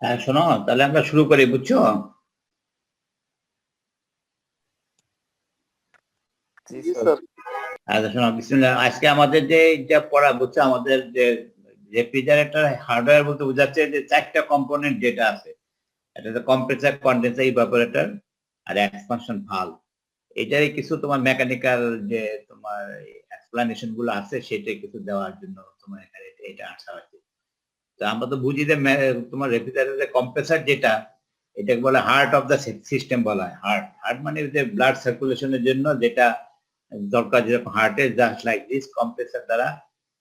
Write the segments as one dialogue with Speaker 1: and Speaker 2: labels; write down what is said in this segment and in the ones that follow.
Speaker 1: হ্যাঁ শোনো, তাহলে আমরা শুরু করি, বুঝছো?
Speaker 2: জি স্যার।
Speaker 1: আচ্ছা শোনো, বিসমিল্লাহ। আজকে আমাদের যে যা পড়া, বুঝছো, আমাদের যে রেফ্রিজারেটর হার্ডওয়্যার বলতে বোঝাচ্ছে যে চারটা কম্পোনেন্ট যেটা আছে, এটা তো কম্প্রেসার, কন্ডেন্সার, ইভাপোরেটর আর এক্সপানশন ভালভ। এটারই কিছু তোমার মেকানিক্যাল যে তোমার এক্সপ্লানেশন গুলো আছে, সেটা কিছু দেওয়ার জন্য তোমার এখানে এটা আসা হয়েছে। তো আমরা তো বুঝি যে তোমার রেফ্রিজারেটরের কম্প্রেসার যেটা, এটাকে বলে হার্ট অফ দ্য সিস্টেম বলা হয়। হার্ট হার্ট মানে যে ব্লাড সার্কুলেশনের জন্য যেটা দরকার, যেরকম হার্টের জাস্ট লাইক দিস কম্প্রেসার দ্বারা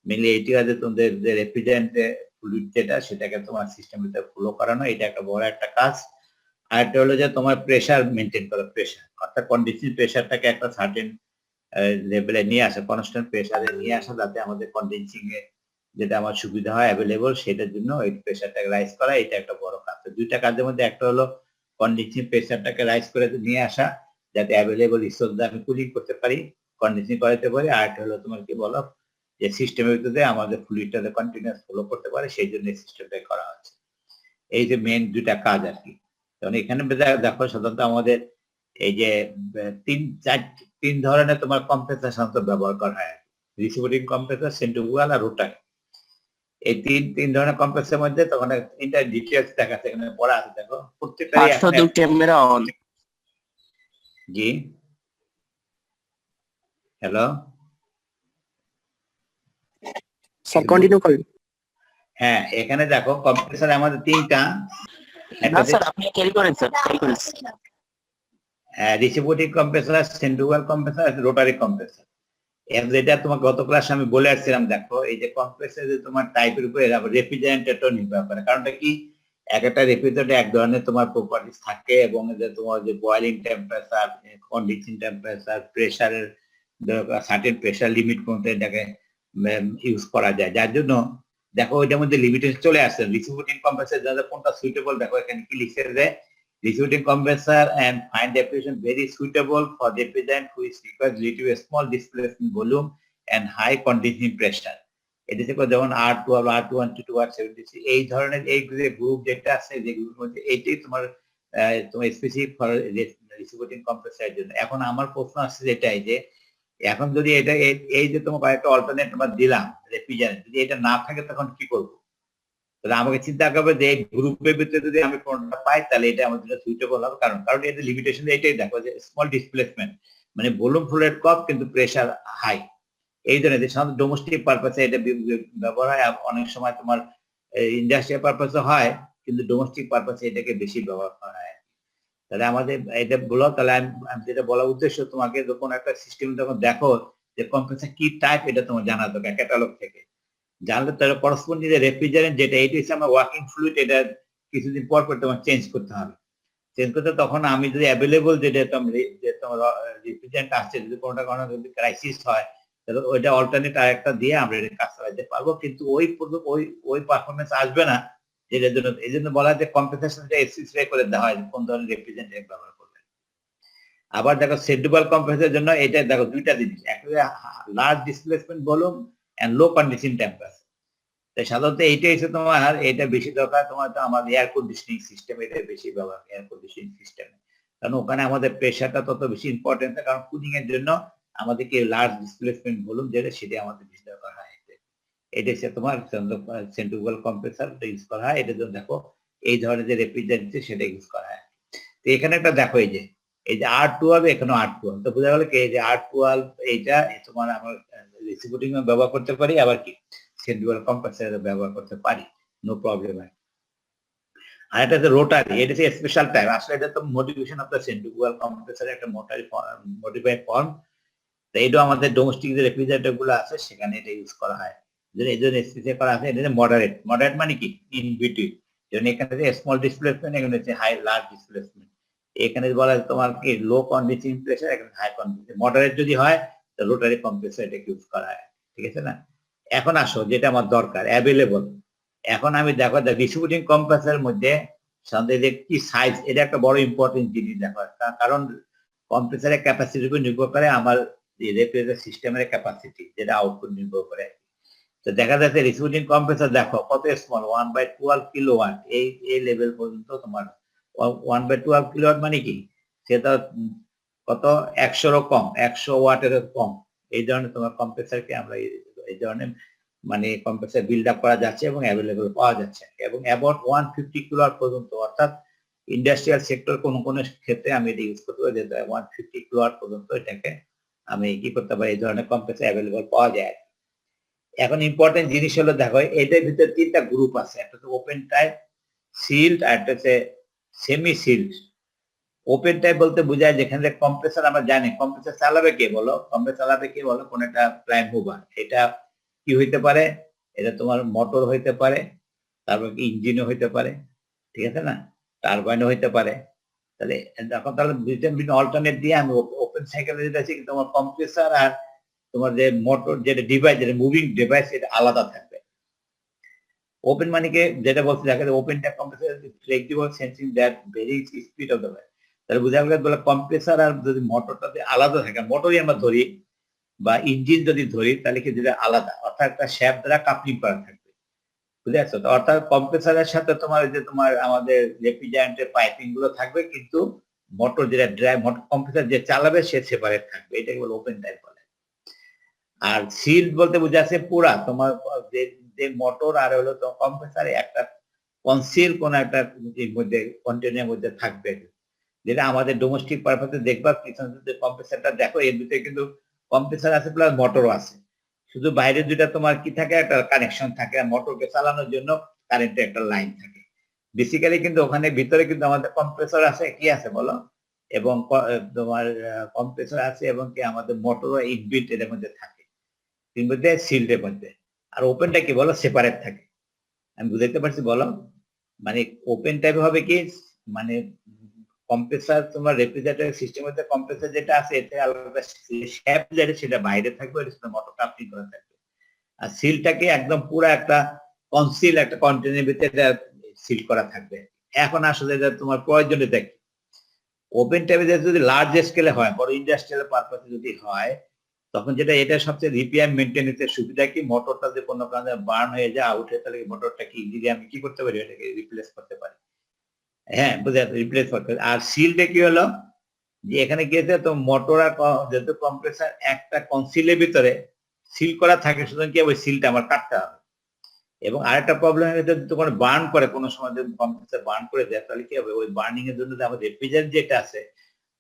Speaker 1: মেনলি এটি আছে তোমাদের যে রেফ্রিজারেন্ট ফ্লুইড যেটা, সেটাকে তোমার সিস্টেমের ভিতরে ফ্লো করানো, এটা একটা বড় একটা কাজ। আর একটা হলো যে তোমার প্রেসার মেনটেন করা, প্রেসার অর্থাৎ কন্ডিশন প্রেসারটাকে একটা সার্টেন লেভেলে নিয়ে আসা, কনস্ট্যান্ট প্রেসারে নিয়ে আসা, যাতে আমাদের কন্ডেন্সিং এ যেটা আমার সুবিধা হয় অ্যাভেলেবল, সেটার জন্য এই প্রেসারটাকে রাইজ করা, এটা একটা বড় কাজ। তো দুইটা কাজের মধ্যে একটা হলো কন্ডেন্সিং প্রেসারটাকে রাইজ করে নিয়ে আসা, যাতে অ্যাভেলেবল রিসোর্স আমি কুলিং করতে পারি, কন্ডিশনিং করাতে পারি। আর একটা হলো তোমার কি বলো, যে সিস্টেমের ভিতরে আমাদের ফ্লুইডটাতে কন্টিনিউয়াস ফ্লো করতে পারে, সেই জন্য এই সিস্টেমটাই করা হচ্ছে। এই যে মেন দুইটা কাজ আর কি। কারণ এখানে দেখো সাধারণত আমাদের এই যে তিন ধরনের তোমার কম্প্রেসার সাধারণত ব্যবহার করা হয়, রিসিভিং কম্প্রেসার, সেন্ট্রিফুগাল আর রোটারি। এই তিন ধরনের কম্প্রেসারের মধ্যে তখন তিনটা ডিটেলস দেখাচ্ছে, এখানে পড়া আছে, দেখো প্রত্যেকটারই
Speaker 3: ক্যামেরা অন।
Speaker 1: জি হ্যালো
Speaker 3: স্যার কন্টিনিউ করুন।
Speaker 1: হ্যাঁ, এখানে দেখো কম্প্রেসার আমাদের তিনটা।
Speaker 3: না স্যার, আপনি ক্যারি করেন স্যার, ক্যারি করেন।
Speaker 1: Receiving compressor, centrifugal compressor, rotary compressor. যেটা তোমার গত ক্লাসে আমি বলে আসছিলাম, দেখো এই যে কম্প্রেসার যে তোমার টাইপের উপরে রেফ্রিজারেন্টও নির্ভর করে। কারণটা কি, এক একটা রেফ্রিজারেটর এক ধরনের তোমার প্রপার্টিস থাকে, এবং যে তোমার যে বয়লিং টেম্পারেচার, কন্ডিশন টেম্পারেচার, প্রেসারের সার্টেন প্রেসার লিমিট পর্যন্ত এটাকে ইউজ করা যায়। যার জন্য দেখো ওইটার মধ্যে লিমিটেশন চলে আসছে। রিসিভিং কম্প্রেসার যাদের কোনটা সুইটেবল, দেখো এখানে কি লিখছে যে distributing compressor and fine application very suitable for the refrigerant which requires relatively small displacement volume and high condensing pressure. এটা থেকে যেমন R12, R212, R73, এই ধরনের এই গ্রুপ যেটা আছে, যে গ্রুপের মধ্যে এইটাই তোমার স্পেসিফিক ফর রিসিভিং কম্প্রেসারের জন্য। এখন আমার প্রশ্ন আসছে যেটাই, যে এখন যদি এটা এই যে তোমার কয়েকটা অল্টারনেট আমরা দিলাম রেফ্রিজারেন্ট, যদি এটা না থাকে তখন কি করবো? তাহলে আমাকে চিন্তা করবে যে এই গ্রুপের ভিতরে যদি আমি কোনটা পাই, তাহলে এটা আমার জন্য সুইটেবল হবে। কারণ এটা লিমিটেশন এটাই দেখো, যে স্মল ডিসপ্লেসমেন্ট, মানে ভলিউম ফ্লোরেট কম কিন্তু প্রেসার হাই। এই ধরনের যে সাধারণত ডোমেস্টিক পারপাসে এটা ব্যবহার হয়, অনেক সময় তোমার ইন্ডাস্ট্রিয়াল পারপাসে হয়, কিন্তু ডোমেস্টিক পারপাসে এটাকে বেশি ব্যবহার করা হয়। তাহলে আমাদের এটা বলো, তাহলে আমি যেটা বলার উদ্দেশ্য, তোমাকে যখন একটা সিস্টেম যখন দেখো যে কম্প্রেসার কি টাইপ, এটা তোমার জানা দরকার ক্যাটালগ থেকে। জানলে তাহলে করসপন্ডিং যে রেফ্রিজারেন্ট যেটা, এইটা হচ্ছে আমার ওয়ার্কিং ফ্লুইড, এটা কিছুদিন পর পর তোমার চেঞ্জ করতে হবে। চেঞ্জ করতে তখন আমি যদি অ্যাভেলেবল যে তোমার রেফ্রিজারেন্ট আসছে, যদি কোনোটা কোনো যদি ক্রাইসিস হয়, তাহলে ওইটা অল্টারনেট আরেকটা দিয়ে আমরা এটা কাজ চালাতে পারবো। কিন্তু ওই পারফরমেন্স আসবে না, যেটার জন্য এই জন্য বলা হয় যে কম্পেনসেশনটা স্পেসিফাই করে দেওয়া হয় কোন ধরনের রেফ্রিজারেন্ট ব্যবহার করবে। আবার দেখো সেন্ট্রিফুগাল কম্প্রেসারের জন্য এটা দেখো দুইটা জিনিস, একটা large displacement volume and low condition temperature. সাধারণত এইটাই হচ্ছে তোমার, এটা বেশি দরকার তোমার তো আমার এয়ার কন্ডিশনিং সিস্টেম, এটা বেশি ব্যবহার এয়ার কন্ডিশনিং সিস্টেমে। কারণ ওখানে আমাদের প্রেশারটা তত বেশি ইম্পর্টেন্ট, কারণ কুলিং এর জন্য আমাদেরকে লার্জ ডিসপ্লেসমেন্ট বলুন যেটা, সেটা আমাদের বেশি দরকার হয়। এটা হচ্ছে তোমার সেন্ট্রিফুগাল কম্প্রেসার ইউজ করা হয়। এটার জন্য দেখো এই ধরনের যে রেফ্রিজারেন্ট সেটা ইউজ করা হয়। তো এখানে একটা দেখো এই যে R12, এখানে R12, তো বোঝা গেল কি এই যে R12 এইটা তোমার আমার রিসিভিং ব্যবহার করতে পারি, আবার কি সেন্ট্রিফুগাল কম্প্রেসার ব্যবহার করতে পারি, নো প্রবলেম। আর এটা হচ্ছে রোটারি, এটা হচ্ছে স্পেশাল টাইপ। আসলে এটা তো মোটিভেশন অফ দ্য সেন্ট্রিফুগাল কম্প্রেসারের একটা মডিফাইড ফর্ম। তো এটাও আমাদের ডোমেস্টিক যে রেফ্রিজারেটর গুলো আছে সেখানে এটা ইউজ করা হয়। এই জন্য স্পেসিফাই করা আছে, এটা মডারেট। মডারেট মানে কি ইন বিটুইন। যেমন এখানে যে স্মল ডিসপ্লেসমেন্ট, এখানে হচ্ছে হাই লার্জ ডিসপ্লেসমেন্ট। এখানে বলা হয় তোমার কি লো কন্ডিশনিং প্রেসার, এখানে হাই কন্ডিশনিং। মডারেট যদি হয় তো রোটারি কম্প্রেসার এটা ইউজ করা হয়, ঠিক আছে না? এখন আসো যেটা আমার দরকার, অ্যাভেলেবল। এখন আমি দেখো রিসিভিং কম্প্রেসারের মধ্যে সাধারণত কি সাইজ, এটা একটা বড় ইম্পর্টেন্ট জিনিস দেখো। কারণ কম্প্রেসারের ক্যাপাসিটির উপর নির্ভর করে আমার রেফ্রিজারেটর সিস্টেমের ক্যাপাসিটি, যেটা আউটপুট নির্ভর করে। তো দেখা যাচ্ছে রিসিভিং কম্প্রেসর দেখো কত স্মল 1/12 কিলোওয়াট, এই লেভেল পর্যন্ত তোমার 1/12 কিলোওয়াট মানে কি সেটা কত 100 কম, 100 ওয়াটের কম। এই ধরনের তোমার কম্প্রেসরকে আমরা এই ধরনের মানে কম্প্রেসর বিল্ড আপ করা যাচ্ছে এবং অ্যাভেলেবল পাওয়া যাচ্ছে, এবং অ্যাবাউট 150 কিলোওয়াট পর্যন্ত, অর্থাৎ ইন্ডাস্ট্রিয়াল সেক্টর কোন কোন ক্ষেত্রে আমি এটা ইউজ করতে পারি, 150 কিলোওয়াট পর্যন্ত এটাকে আমি কি করতে পারি, এই ধরনের কম্প্রেসর অ্যাভেলেবল পাওয়া যায়। এখন ইম্পর্টেন্ট জিনিস হলো দেখো এটার ভিতরে তিনটা গ্রুপ আছে, একটা হচ্ছে ওপেন টাইপ, সিল্ড, আর একটা হচ্ছে সেমি সিল্ড। ওপেন টাইপ বলতে বোঝায় যেখানে কম্প্রেসর আমরা জানি কম্প্রেসর চালাবে কে বলো, কম্প্রেসর চালাবে কে বলো, কোন একটা প্রাইম মুভার। এটা কি হইতে পারে, এটা তোমার মোটর হইতে পারে, তারপর কি ইঞ্জিনও হইতে পারে, ঠিক আছে না, টারবাইনও হইতে পারে। তাহলে এখন তাহলে বিভিন্ন অল্টারনেট দিয়ে আমি ওপেন সাইকেলে যেটা আছে তোমার কম্প্রেসর আর তোমার যে মোটর যেটা ডিভাইস, যেটা মুভিং ডিভাইস, এটা আলাদা থাকবে। ওপেন মানে কি যেটা বলতে দেখা যায় open tap compressor flexible sensing that varies speed of the wire. তাহলে বোঝা গেল বলে কম্প্রেসর আর যদি মোটরটাতে আলাদা থাকে, মোটরই আমরা ধরি বা ইঞ্জিন যদি ধরি তাহলে কি যেটা আলাদা, অর্থাৎ একটা শ্যাফট দ্বারা কাপলিং করা থাকবে, বুঝে আসছো তো। অর্থাৎ কম্প্রেসরের সাথে তোমার যে তোমার আমাদের রেফ্রিজারেন্টের পাইপিং গুলো থাকবে, কিন্তু মোটর যেটা ড্রাইভ মোটর কম্প্রেসর যে চালাবে সে সেপারেট থাকবে, এটাকে বলে ওপেন টাইপ বলে। আর সিল্ড বলতে বোঝাচ্ছে পুরা তোমার যে মোটর আর হলো তো কম্প্রেসর একটা কনসিল কোন একটা মধ্যে কন্টেনারের মধ্যে থাকবে, যেটা আমাদের ডোমেস্টিক পারপাসে দেখবা পিছনে যে কম্প্রেসরটা দেখো এর ভিতরে কিন্তু কম্প্রেসর আছে প্লাস মোটরও আছে, শুধু বাইরে দুইটা তোমার কি থাকে একটা কানেকশন থাকে, আর মোটরকে চালানোর জন্য কারেন্টের একটা লাইন থাকে। বেসিক্যালি কিন্তু ওখানে ভিতরে কিন্তু আমাদের কম্প্রেসর আছে, কি আছে বলো, এবং তোমার কম্প্রেসর আছে এবং কি আমাদের মোটরও ইনবিল্ট এর মধ্যে থাকে, এর মধ্যে সিল্ডের মধ্যে। আর ওপেনটা কি বলো সেপারেট থাকে। আমি বুঝাইতে পারছি বলো, মানে ওপেন টাইপ হবে কি মানে কম্প্রেসর তোমার রেফ্রিজারেটর সিস্টেমের মধ্যে কম্প্রেসর যেটা আছে এটা আলাদা, শ্যাফট যেটা সেটা বাইরে থাকবে, এর সাথে মোটর কাপলিং করা থাকবে। আর সিলটাকে একদম পুরো একটা কনসিল একটা কন্টেনারের ভিতরে সিল করা থাকবে। এখন আসলে এটা তোমার প্রয়োজনীয়তা কি, ওপেন টাইপে যদি লার্জ স্কেলে হয়, বড় ইন্ডাস্ট্রিয়াল পারপাসে যদি হয়, তখন যেটা এটা সবচেয়ে রিপেয়ার মেইনটেনেন্সের সুবিধা কি, মোটরটা যে কোনো কারণে বার্ন হয়ে যায় আউট হয়ে, তাহলে মোটরটা কি ইজিলি আমি কি করতে পারি, এটাকে রিপ্লেস করতে পারি। হ্যাঁ বুঝে রিপ্লেস করতে। আর সিলটা কি হলো যে এখানে গিয়েছে তো মোটর আর যেহেতু কম্প্রেসর একটা কনসিলের ভিতরে সিল করা থাকে, সুতরাং কি ওই সিলটা আমার কাটতে হবে। এবং আরেকটা প্রবলেম হচ্ছে যদি তোমার বার্ন করে কোনো সময় যদি কম্প্রেসর বার্ন করে দেয়, তাহলে কি হবে ওই বার্নিং এর জন্য যে আমাদের রেফ্রিজারেন্ট যেটা আছে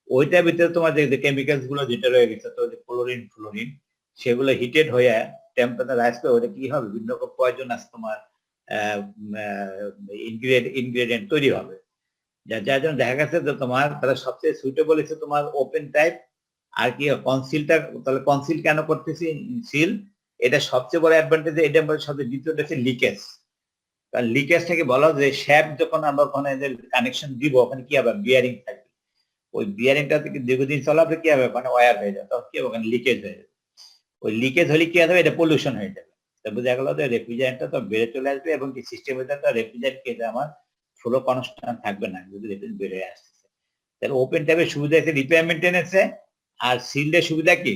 Speaker 1: ওইটার ভিতরে তোমার যে কেমিক্যালস গুলো যেটা রয়ে গেছে, তো ক্লোরিন ফ্লোরিন সেগুলো হিটেড হয়ে টেম্পারেচার রাইজ করে ওটা কি হবে বিভিন্ন রকম পয়জনাস তোমার ইনগ্রেডিয়েন্ট তৈরি হবে, যার জন্য দেখা গেছে যে তোমার তাহলে সবচেয়ে সুইটেবল হচ্ছে তোমার ওপেন টাইপ। আর কি কনসিলটা, তাহলে কনসিল কেন করতেছি সিল, এটা সবচেয়ে বড় অ্যাডভান্টেজ, এটা সবচেয়ে দ্বিতীয়টা হচ্ছে লিকেজ। কারণ লিকেজ থেকে বলা যে শ্যাপ যখন আমরা ওখানে যে কানেকশন দিব ওখানে কি হবে বিয়ারিং থাকবে, ওই বিয়ারিংটা থেকে দীর্ঘদিন চলাবে কি হবে ওখানে ওয়্যার হয়ে যাবে, তখন কি হবে ওখানে লিকেজ হয়ে যাবে, ওই লিকেজ হলে কি হবে এটা পলিউশন হয়ে যাবে। তো বোঝা গেল যে রেফ্রিজারেন্টটা তো বেড়ে চলে আসবে এবং কি সিস্টেমের তো রেফ্রিজারেন্ট কেটে আমার ফ্লো কনস্ট্যান্ট থাকবে না যদি রেফ্রিজারেন্ট বেড়ে আসছে। তাহলে ওপেন টাইপের সুবিধা আছে রিপেয়ার মেইনটেনেন্সে, আর সিল্ডের সুবিধা কি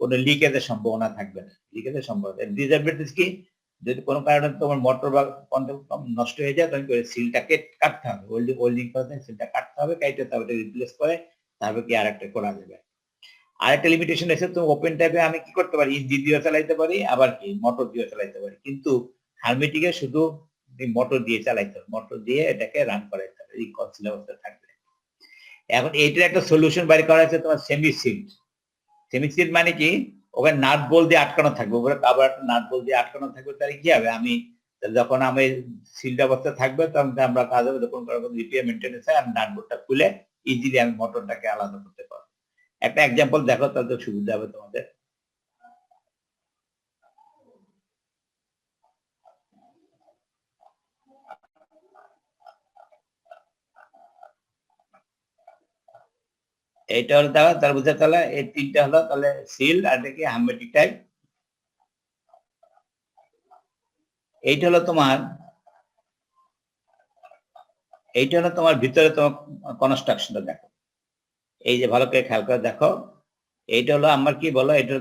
Speaker 1: কোনো লিকেজের সম্ভাবনা থাকবে না, লিকেজের সম্ভাবনা। ডিসঅ্যাডভান্টেজ কি, যদি কোনো কারণে তোমার মোটর বা নষ্ট হয়ে যায় তখন সিলটাকে কাটতে হবে, ওয়েল্ডিং করতে সিলটা কাটতে হবে, কাটতে হবে, রিপ্লেস করে তারপর কি আরেকটা করা যাবে। আরেকটা লিমিটেশন এসে তো ওপেন টাইপে আমি কি করতে পারি ইঞ্জিন দিয়ে চালাইতে পারি আবার কি মোটর দিয়ে চালাইতে পারি, কিন্তু হারমেটিকে শুধু মোটর দিয়ে চালাইতে হবে, মোটর দিয়ে এটাকে রান করাইতে হবে, এই কনসিল অবস্থা থাকবে। এখন এইটার একটা সলিউশন বাইর করা হয়েছে তোমার সেমি সিল্ড। সেমি সিল্ড মানে কি ওখানে নাট বল দিয়ে আটকানো থাকবে, ওপরে কাভার নাট বল দিয়ে আটকানো থাকবে, তাহলে কি হবে আমি যখন আমি সিল্ড অবস্থা থাকবে তখন আমরা কাজ হবে যখন রিপেয়ার মেইনটেনেন্স হয় আমি নাট বোল্টটা খুলে ইজিলি আমি মোটরটাকে আলাদা করতে পারবো। একটা এক্সাম্পল দেখো তাহলে সুবিধা হবে তোমাদের। এইটা হলো তাহলে বুঝতে তাহলে এই তিনটা হলো তাহলে সিল, আর এটা কি হারমেটিক টাইপ। এইটা হলো তোমার ভিতরে তোমার কনস্ট্রাকশনটা দেখো, এই যে ভালো করে খেয়াল করে দেখো, এইটা হলো আমার কি বলো এটা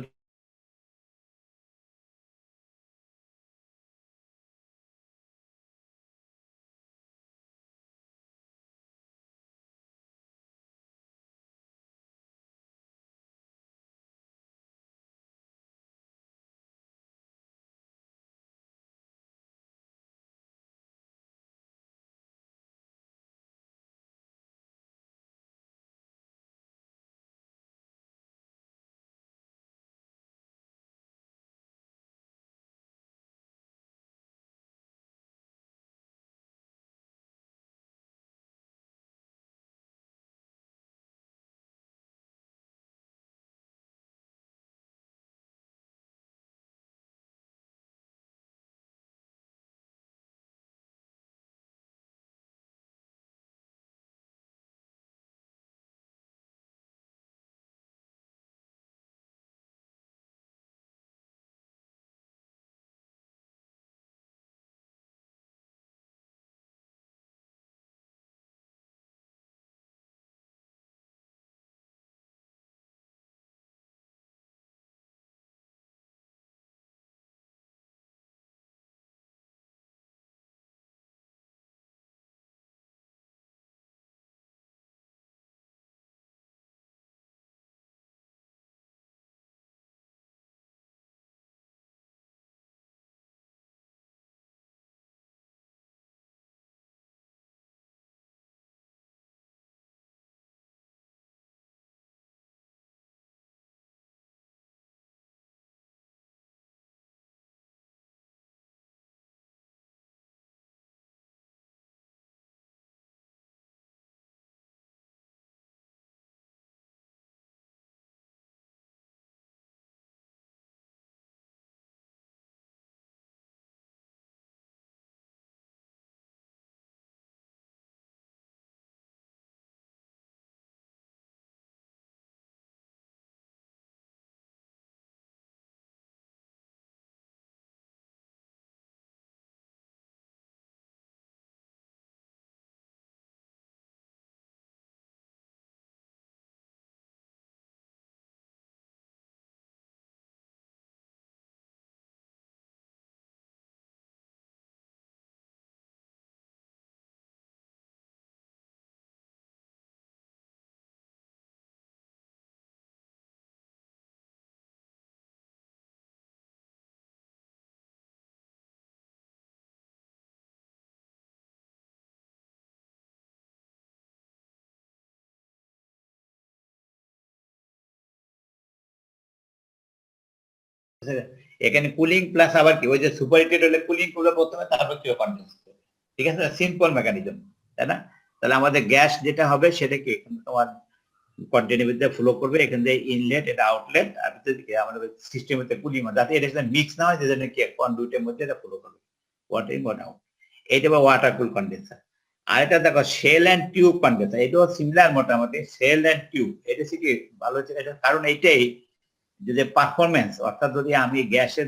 Speaker 1: এখানে কুলিং প্লাস আবার কি ওই যে সুপার হিটেড হলে কুলিং করবে প্রথমে, তারপর কি কন্ডেন্স করবে। ঠিক আছে, সিম্পল মেকানিজম, তাই না? তাহলে আমাদের গ্যাস যেটা হবে সেটা কি এখানে তোমার কন্টেনারের ভিতরে ফ্লো করবে, এখান থেকে ইনলেট, এটা আউটলেট, আর ভিতরে দিকে আমাদের সিস্টেমের কুলিং যাতে এটা মিক্স না হয়, যেজন্য কি কন্ডুইটের মধ্যে এটা ফ্লো করবে ওয়াটার ইন ওয়াটার আউট। এইটা বা ওয়াটার কুল কন্ডেন্সার। আর এটা দেখো শেল অ্যান্ড টিউব কন্ডেন্সার, এটাও সিমিলার মোটামুটি, শেল অ্যান্ড টিউব। এটা কি ভালো হচ্ছে, এটা কারণ এইটাই যে পারফরমেন্স, অর্থাৎ যদি আমি গ্যাসের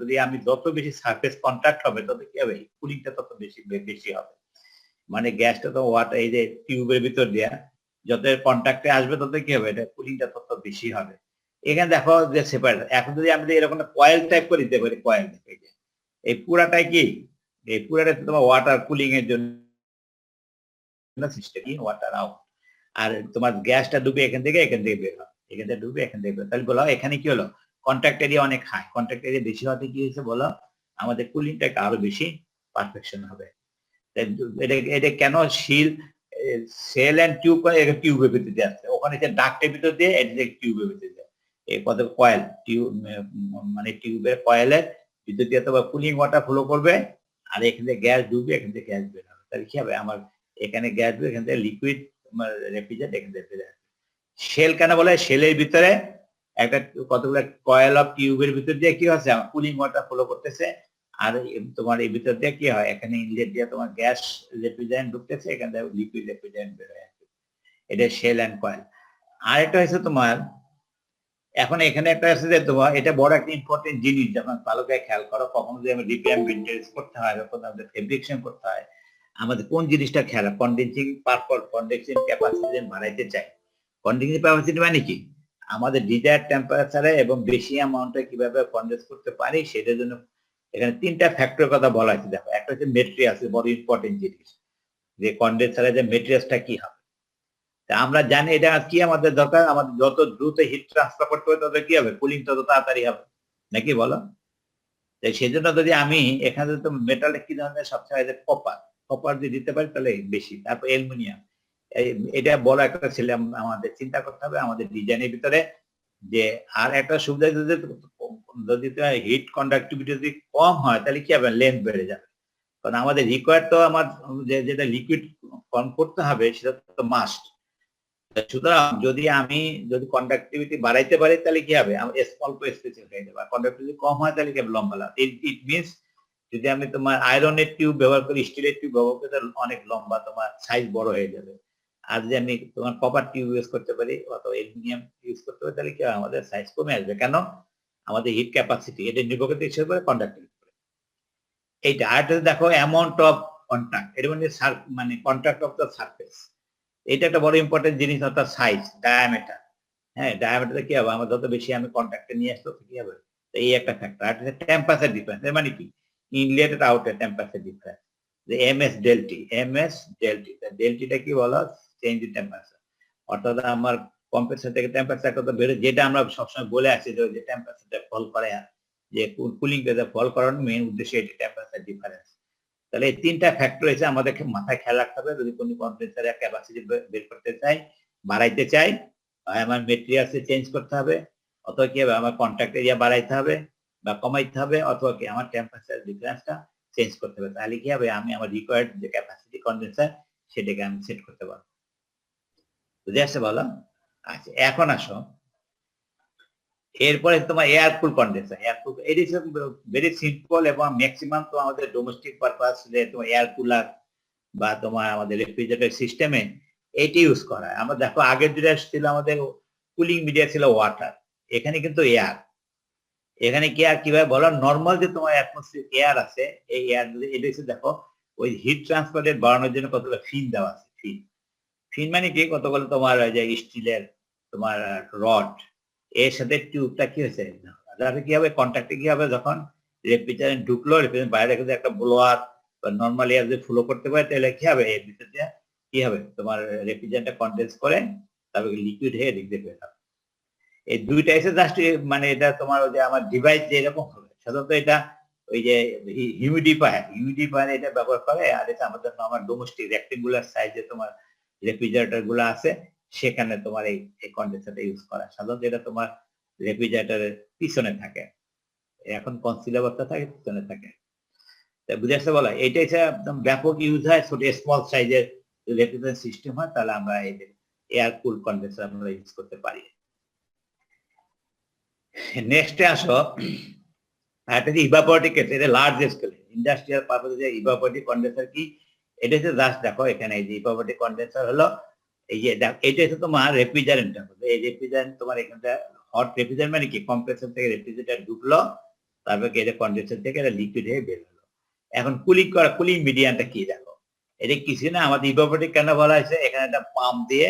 Speaker 1: যদি আমি যত বেশি সারফেস কন্ট্যাক্ট হবে তত কি হবে, কুলিংটা তত বেশি বেশি হবে। মানে গ্যাসটা তো ওয়াটার এই যে টিউবের ভিতর দেয়া যত কন্ট্যাক্টে আসবে তত কি হবে, এটা কুলিংটা তত বেশি হবে। এখানে দেখো যে সেপারেট, এখন যদি আমি এরকম কয়েল টাইপ করে দিতে পারি, কয়েল এই পুরাটাই কি, এই পুরাটা তোমার ওয়াটার কুলিং এর জন্য সিস্টেম, ওয়াটার আউট। আর তোমার গ্যাসটা ডুবে এখান থেকে বের হয়, এখান থেকে ডুবে এখান থেকে বের। তাহলে বলো এখানে কি হলো, কন্ট্যাক্ট এরিয়া অনেক হাই, কন্ট্যাক্ট এরিয়া বেশি হতে কি হয়েছে বলো, আমাদের কুলিংটা আরো বেশি পারফেকশন হবে। এটা কেন শিল সেল অ্যান্ড টিউব, টিউবের ভিতরে দিয়ে আসছে, ওখানে যে ডাক্টের ভিতর দিয়ে এটা টিউবের ভিতরে দিয়ে এই কত কয়েল টিউব, মানে টিউবের কয়েলের ভিতর দিয়ে তোমার কুলিং ওয়াটার ফ্লো করবে, আর এখান থেকে গ্যাস ডুবে এখান থেকে গ্যাস বের হবে। তাহলে কি হবে, আমার এখানে গ্যাস ডুবে এখান থেকে লিকুইড তোমার রেফ্রিজারেন্ট এখান থেকে বের হবে। শেল কেন বলে, শেলের ভিতরে একটা কতগুলো কয়েল অফ টিউবের ভিতর দিয়ে কি হচ্ছে, আমার কুলিং ওয়াটার ফ্লো করতেছে, আর তোমার এই ভিতর দিয়ে কি হয়, এখানে ইনলেট দিয়ে তোমার গ্যাস রেফ্রিজারেন্ট ঢুকতেছে, এখান থেকে লিকুইড রেফ্রিজারেন্ট বের হয়ে আসছে। এটা শেল অ্যান্ড কয়েল। আর একটা হচ্ছে তোমার, এখন এখানে একটা আছে যে তোমার এটা বড় একটা ইম্পর্টেন্ট জিনিস, যখন ভালো করে খেয়াল করো, কখনো যদি আমরা রিপেয়ার মেইনটেনেন্স করতে হয়, যখন আমাদের ফেব্রিকেশন করতে হয়, আমাদের কোন জিনিসটা খেয়াল, কন্ডেন্সিং পারপল, কন্ডেন্সিং ক্যাপাসিটি বাড়াইতে চাই। কন্ডেন্সিং ক্যাপাসিটি মানে কি, আমাদের ডিজায়ার টেম্পারেচারে এবং বেশি অ্যামাউন্টে কিভাবে কন্ডেন্স করতে পারি, সেটার জন্য এখানে তিনটা ফ্যাক্টরের কথা বলা হয়েছে। দেখো, একটা হচ্ছে মেটেরিয়ালস, বড় ইম্পর্টেন্ট জিনিস, যে কন্ডেন্সারের যে মেটেরিয়ালসটা কি হবে। তা আমরা জানি এটা কি আমাদের দরকার, আমাদের যত দ্রুত হিট ট্রান্সফার করতে হবে তত কি হবে, কুলিং তত তাড়াতাড়ি হবে, নাকি বলো? সেই জন্য যদি আমি এখানে তো মেটাল কি ধরনের সবসময় কপার, কপার যদি দিতে পারি তাহলে বেশি, তারপর অ্যালুমিনিয়াম। এটা বড় একটা ছেলে আমাদের চিন্তা করতে হবে আমাদের ডিজাইনের ভিতরে। যে আর একটা সুবিধা, যদি হিট কন্ডাক্টিভিটি যদি কম হয় তাহলে কি হবে, লেন্থ বেড়ে যাবে। কারণ আমাদের রিকোয়ার তো আমার যেটা লিকুইড ফর্ম করতে হবে সেটা তো মাস্ট। সুতরাং যদি কন্ডাক্টিভিটি বাড়াইতে পারি তাহলে কি হবে, আমার অল্প স্পেসিফিক হয়ে যাবে। আর কন্ডাক্টিভিটি কম হয় তাহলে কি হবে, লম্বা লাগবে। ইট মিনস যদি আমি তোমার আয়রনের টিউব ব্যবহার করি, স্টিলের টিউব ব্যবহার করি, তাহলে অনেক লম্বা, তোমার সাইজ বড় হয়ে যাবে। আর যদি আমি তোমার কপার টিউব ইউজ করতে পারি অথবা অ্যালুমিনিয়াম ইউজ করতে পারি, তাহলে কি হবে, আমাদের সাইজ কমে আসবে। কেন, আমাদের হিট ক্যাপাসিটি এটা নির্ভর করতে হিসেবে করে কন্ডাক্টিভিটি। এইটা আর দেখো অ্যামাউন্ট অফ কন্ট্যাক্ট, এটা মানে কন্ট্যাক্ট অফ দ্য সারফেস, এটা একটা বড় ইম্পর্টেন্ট জিনিস, অর্থাৎ সাইজ, ডায়ামিটার। হ্যাঁ, ডায়ামিটার কি হবে, আমার যত বেশি আমি কন্ট্যাক্টে নিয়ে আসবো কি হবে, এই একটা ফ্যাক্টর। আর টেম্পারেচার ডিফারেন্স, মানে কি, ইনলেট আর আউটলেট টেম্পারেচার ডিফারেন্স, যে এমএস ডেলটি, ডেলটিটা কি বলো, চেঞ্জ ইন টেম্পারেচার। অর্থাৎ আমার কম্প্রেসর থেকে টেম্পারেচার কত বেড়ে, যেটা আমরা সবসময় বলে আসছি যে টেম্পারেচারটা ফল করে, যে কুলিং প্রেসার ফল করার মেইন উদ্দেশ্য এটি টেম্পারেচার ডিফারেন্স। তাহলে এই তিনটা ফ্যাক্টর এসে আমাদেরকে মাথায় খেয়াল রাখতে হবে, যদি কোনো কন্ডেন্সারের ক্যাপাসিটি বের করতে চাই, বাড়াইতে চাই, আমার মেটেরিয়ালস চেঞ্জ করতে হবে, অথবা কি হবে, আমার কন্ট্যাক্ট এরিয়া বাড়াইতে হবে বা কমাইতে হবে, অথবা কি আমার টেম্পারেচার ডিফারেন্সটা চেঞ্জ করতে হবে। তাহলে কি হবে, আমি আমার রিকোয়ার্ড যে ক্যাপাসিটি কন্ডেন্সার সেটাকে আমি সেট করতে পারবো। বুঝে আসছে বলো? আচ্ছা, এখন আসো, এরপরে তোমার এয়ার কুল কন্ডেন্সার। এয়ার কুল এটি ভেরি সিম্পল, এবং ম্যাক্সিমাম তো আমাদের ডোমেস্টিক পারপাস, তোমার এয়ার কুলার বা তোমার আমাদের রেফ্রিজারেটর সিস্টেমে এটি ইউজ করা হয়। আমরা দেখো আগের যেটা ছিল আমাদের কুলিং মিডিয়া ছিল ওয়াটার, এখানে কিন্তু এয়ার। এখানে কি আর কিভাবে বলো, নর্মাল যে তোমার অ্যাটমসফিয়ার এয়ার আছে, এই এয়ার এটা হচ্ছে দেখো ওই হিট ট্রান্সফার রেট বাড়ানোর জন্য কতগুলো ফিন দেওয়া আছে। ফিন মানে কি, কতগুলো তোমার যে স্টিলের তোমার রড, এর সাথে টিউবটা কি হয়েছে, তাহলে কি হবে, কন্ট্যাক্টে কি হবে, যখন রেফ্রিজারেন্ট ঢুকলো, রেফ্রিজারেন্ট বাইরে রেখে একটা ব্লোয়ার বা নর্মাল এয়ার যদি ফ্লো করতে পারে, তাহলে কি হবে, এর ভিতর দিয়ে কি হবে, তোমার রেফ্রিজারেন্টটা কন্ডেন্স করে তারপরে লিকুইড হয়ে দেখতে পেয়ে যাবে। এই দুইটা এসে জাস্ট মানে এটা তোমার ওই যে আমার ডিভাইস যে এরকম হবে, সাধারণত এটা ওই যে হিউমিডিফায়ার এটা ব্যবহার করে। আর এটা আমাদের আমার ডোমেস্টিক রেক্টেঙ্গুলার সাইজে তোমার রেফ্রিজারেটর গুলো আছে, সেখানে তোমার এই কন্ডেন্সারটা ইউজ করা। সাধারণত এটা তোমার রেফ্রিজারেটরের পিছনে থাকে। এখন কনসিল অবস্থা থাকে, পিছনে থাকে। বুঝে আসতে বলা, এটা হচ্ছে একদম ব্যাপক ইউজ হয় ছোট স্মল সাইজের রেফ্রিজারেশন সিস্টেম হয়, তাহলে আমরা এই যে এয়ার কুল কন্ডেন্সার আমরা ইউজ করতে পারি। নেক্সটে আসো, একটা যে ইভাপোরেটিভ কেস, এটা লার্জ স্কেলে ইন্ডাস্ট্রিয়াল পারপাসে যে ইভাপোরেটিভ কন্ডেন্সার কি, এটা হচ্ছে জাস্ট দেখো এখানে এই যে ইভাপোরেটিভ কন্ডেন্সার হলো এই যে এটা হচ্ছে তোমার রেফ্রিজারেন্ট। এই রেফ্রিজারেন্ট তোমার এখানটা হট রেফ্রিজারেন্ট মানে কি, কম্প্রেসর থেকে রেফ্রিজারেটর ঢুকলো, তারপর এটা কন্ডেন্সার থেকে এটা লিকুইড হয়ে বের হলো। এখন কুলিং করা, কুলিং মিডিয়ামটা কি দেখো, এটা কিছু না, আমাদের ইভাপোরেটিভ কেন বলা হয়েছে, এখানে একটা পাম্প দিয়ে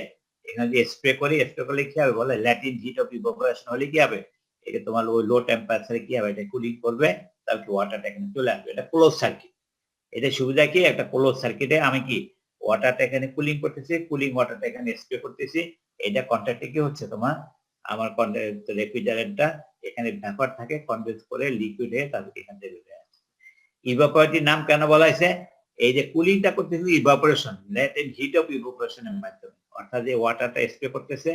Speaker 1: এখানে যে স্প্রে করি, স্প্রে করলে কি হবে বলে, ল্যাটিন হিট অফ ইভাপোরেশন হলে কি হবে, এটা তোমার ওই লো টেম্পারেচারে কি হবে, এটা কুলিং করবে, তারপর ওয়াটারটা এখানে চলে আসবে। এটা ক্লোজ সার্কিট। এটা সুবিধা কি, একটা ক্লোজ সার্কিটে আমি কি ওয়াটারটা এখানে কুলিং করতেছি, কুলিং ওয়াটারটা এখানে স্প্রে করতেছি, এটা কন্ট্যাক্টে কি হচ্ছে তোমার আমার রেফ্রিজারেন্টটা এখানে ভ্যাপার থাকে, কন্ডেন্স করে লিকুইড হয়ে তারপর এখান থেকে বের হয়ে আসে। ইভাপোরেটিভ নাম কেন বলা হয়েছে, এই যে কুলিংটা করতেছে ইভাপোরেশন, ল্যাটেন্ট হিট অফ ইভাপোরেশনের মাধ্যমে, অর্থাৎ যে ওয়াটারটা স্প্রে করতেছে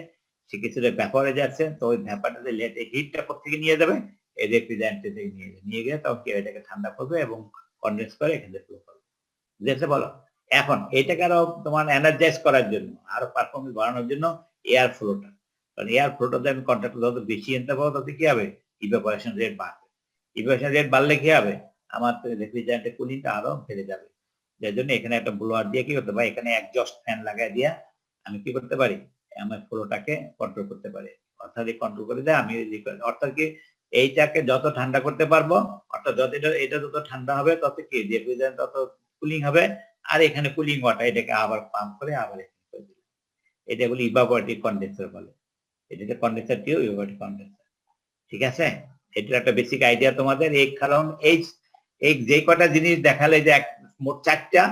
Speaker 1: সে কিছুটা ভ্যাপারে যাচ্ছে, তো ওই ভ্যাপারটা যে লেটে হিটটা কোথেকে নিয়ে যাবে, এই রেফ্রিজারেন্টে থেকে নিয়ে গিয়ে তখন কি এটাকে ঠান্ডা করবে এবং কন্ডেন্স করে এখান থেকে ফ্লো করবে। বুঝতে বলো, এখন এটাকে আরো তোমার এনার্জাইজ করার জন্য, আরো পারফরমেন্স বাড়ানোর জন্য এয়ার ফ্লোটা, কারণ এয়ার ফ্লোটা আমি কন্ট্রাক্ট যত বেশি আনতে পারবো তত কি হবে, ইভাপোরেশন রেট বাড়বে। ইভাপোরেশন রেট বাড়লে কি হবে, আমার রেফ্রিজারেন্টের কুলিংটা আরো বেড়ে যাবে। যার জন্য এখানে একটা ব্লোয়ার দিয়ে কি করতে পারি, এখানে একজস্ট ফ্যান লাগাই দিয়ে আমি কি করতে পারি, আমার ফ্লোটাকে কন্ট্রোল করতে পারি। অর্থাৎ কন্ট্রোল করে দেয় আমি, অর্থাৎ কি এইটাকে যত ঠান্ডা করতে পারবো, অর্থাৎ যত এটা যত ঠান্ডা হবে তত কি রেফ্রিজারেন্ট তত কুলিং হবে, আর এখানে কুলিং ওয়াটার এটাকে আবার পাম্প করে আবার এখানে করে দিলাম। এটা বলি ইভাপোরেটিভ কন্ডেন্সার বলে, এটাকে কন্ডেন্সার টিও ইভাপোরেটিভ কন্ডেন্সার। ঠিক আছে, এটার একটা বেসিক আইডিয়া তোমাদের। এই কারণ এই যে কটা জিনিস দেখালে যে মোট 4টা,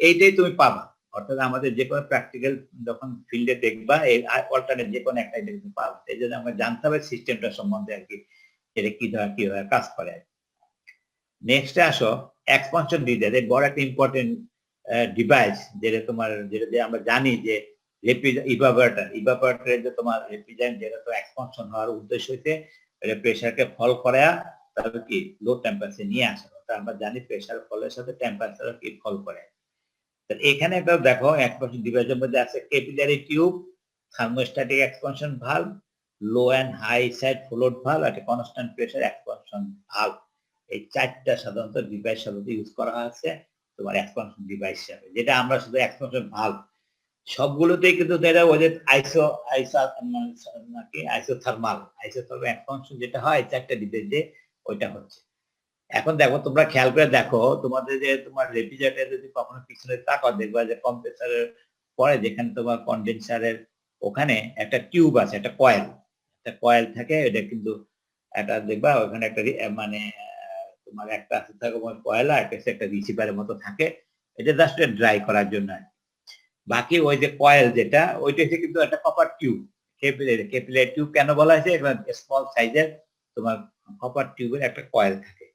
Speaker 1: এইটাই তুমি পাবা, অর্থাৎ আমাদের যে কোনো প্র্যাকটিক্যাল যখন ফিল্ডে দেখবা এই অল্টারনেট যে কোনো একটা তুমি পাবা। এই জন্য আমরা জানতে হবে সিস্টেমটা সম্বন্ধে আর কি, এটা কিভাবে কাজ করে। নেক্সটে আসো এক্সপানশন ডিভাইস, এই বড় একটা ইম্পর্টেন্ট ডিভাইস, যেটা তোমার যেটা দিয়ে আমরা জানি যে ইভাপোরেটরের যে তোমার রেফ্রিজারেন্ট যেটা তো এক্সপানশন হওয়ার উদ্দেশ্য হইতে এটা প্রেসারকে ফল করা, তারপর কি লো টেম্পারেচার নিয়ে আসা। আমরা জানি প্রেসার ফলের সাথে টেম্পারেচার কি ফল করে। এখানে একটা দেখো এক্সপানশন ডিভাইসের মধ্যে আছে capillary tube, thermostatic expansion valve, low and high side float valve, আর কনস্ট্যান্ট প্রেসার এক্সপানশন ভালভ। এই 4টা সাধারণত ডিভাইস সাধারণত ইউজ করা আছে তোমার এক্সপানশন ডিভাইস হিসাবে, যেটা আমরা শুধু এক্সপানশন ভালভ সবগুলোতেই কিন্তু এটা ওই যে আইসোথার্মাল এক্সপানশন যেটা হয় 4টা ডিভাইস দিয়ে ওইটা হচ্ছে। এখন দেখো তোমরা খেয়াল করে দেখো, তোমাদের যে তোমার রেফ্রিজারেটর যদি কখনো পিছনে তাকাও দেখবা যে কম্প্রেসারের পরে যেখানে তোমার কন্ডেন্সারের ওখানে একটা টিউব আছে, একটা কয়েল থাকে, এটা কিন্তু একটা দেখবা ওখানে একটা মানে তোমার একটা আছে থাকে কয়েল, আর একটা রিসিভারের মতো থাকে, এটা জাস্ট ড্রাই করার জন্য। বাকি ওই যে কয়েল যেটা ওইটা হচ্ছে কিন্তু একটা কপার টিউব, ক্যাপিলারি টিউব কেন বলা হয়েছে, স্মল সাইজের তোমার কপার টিউবের একটা কয়েল থাকে,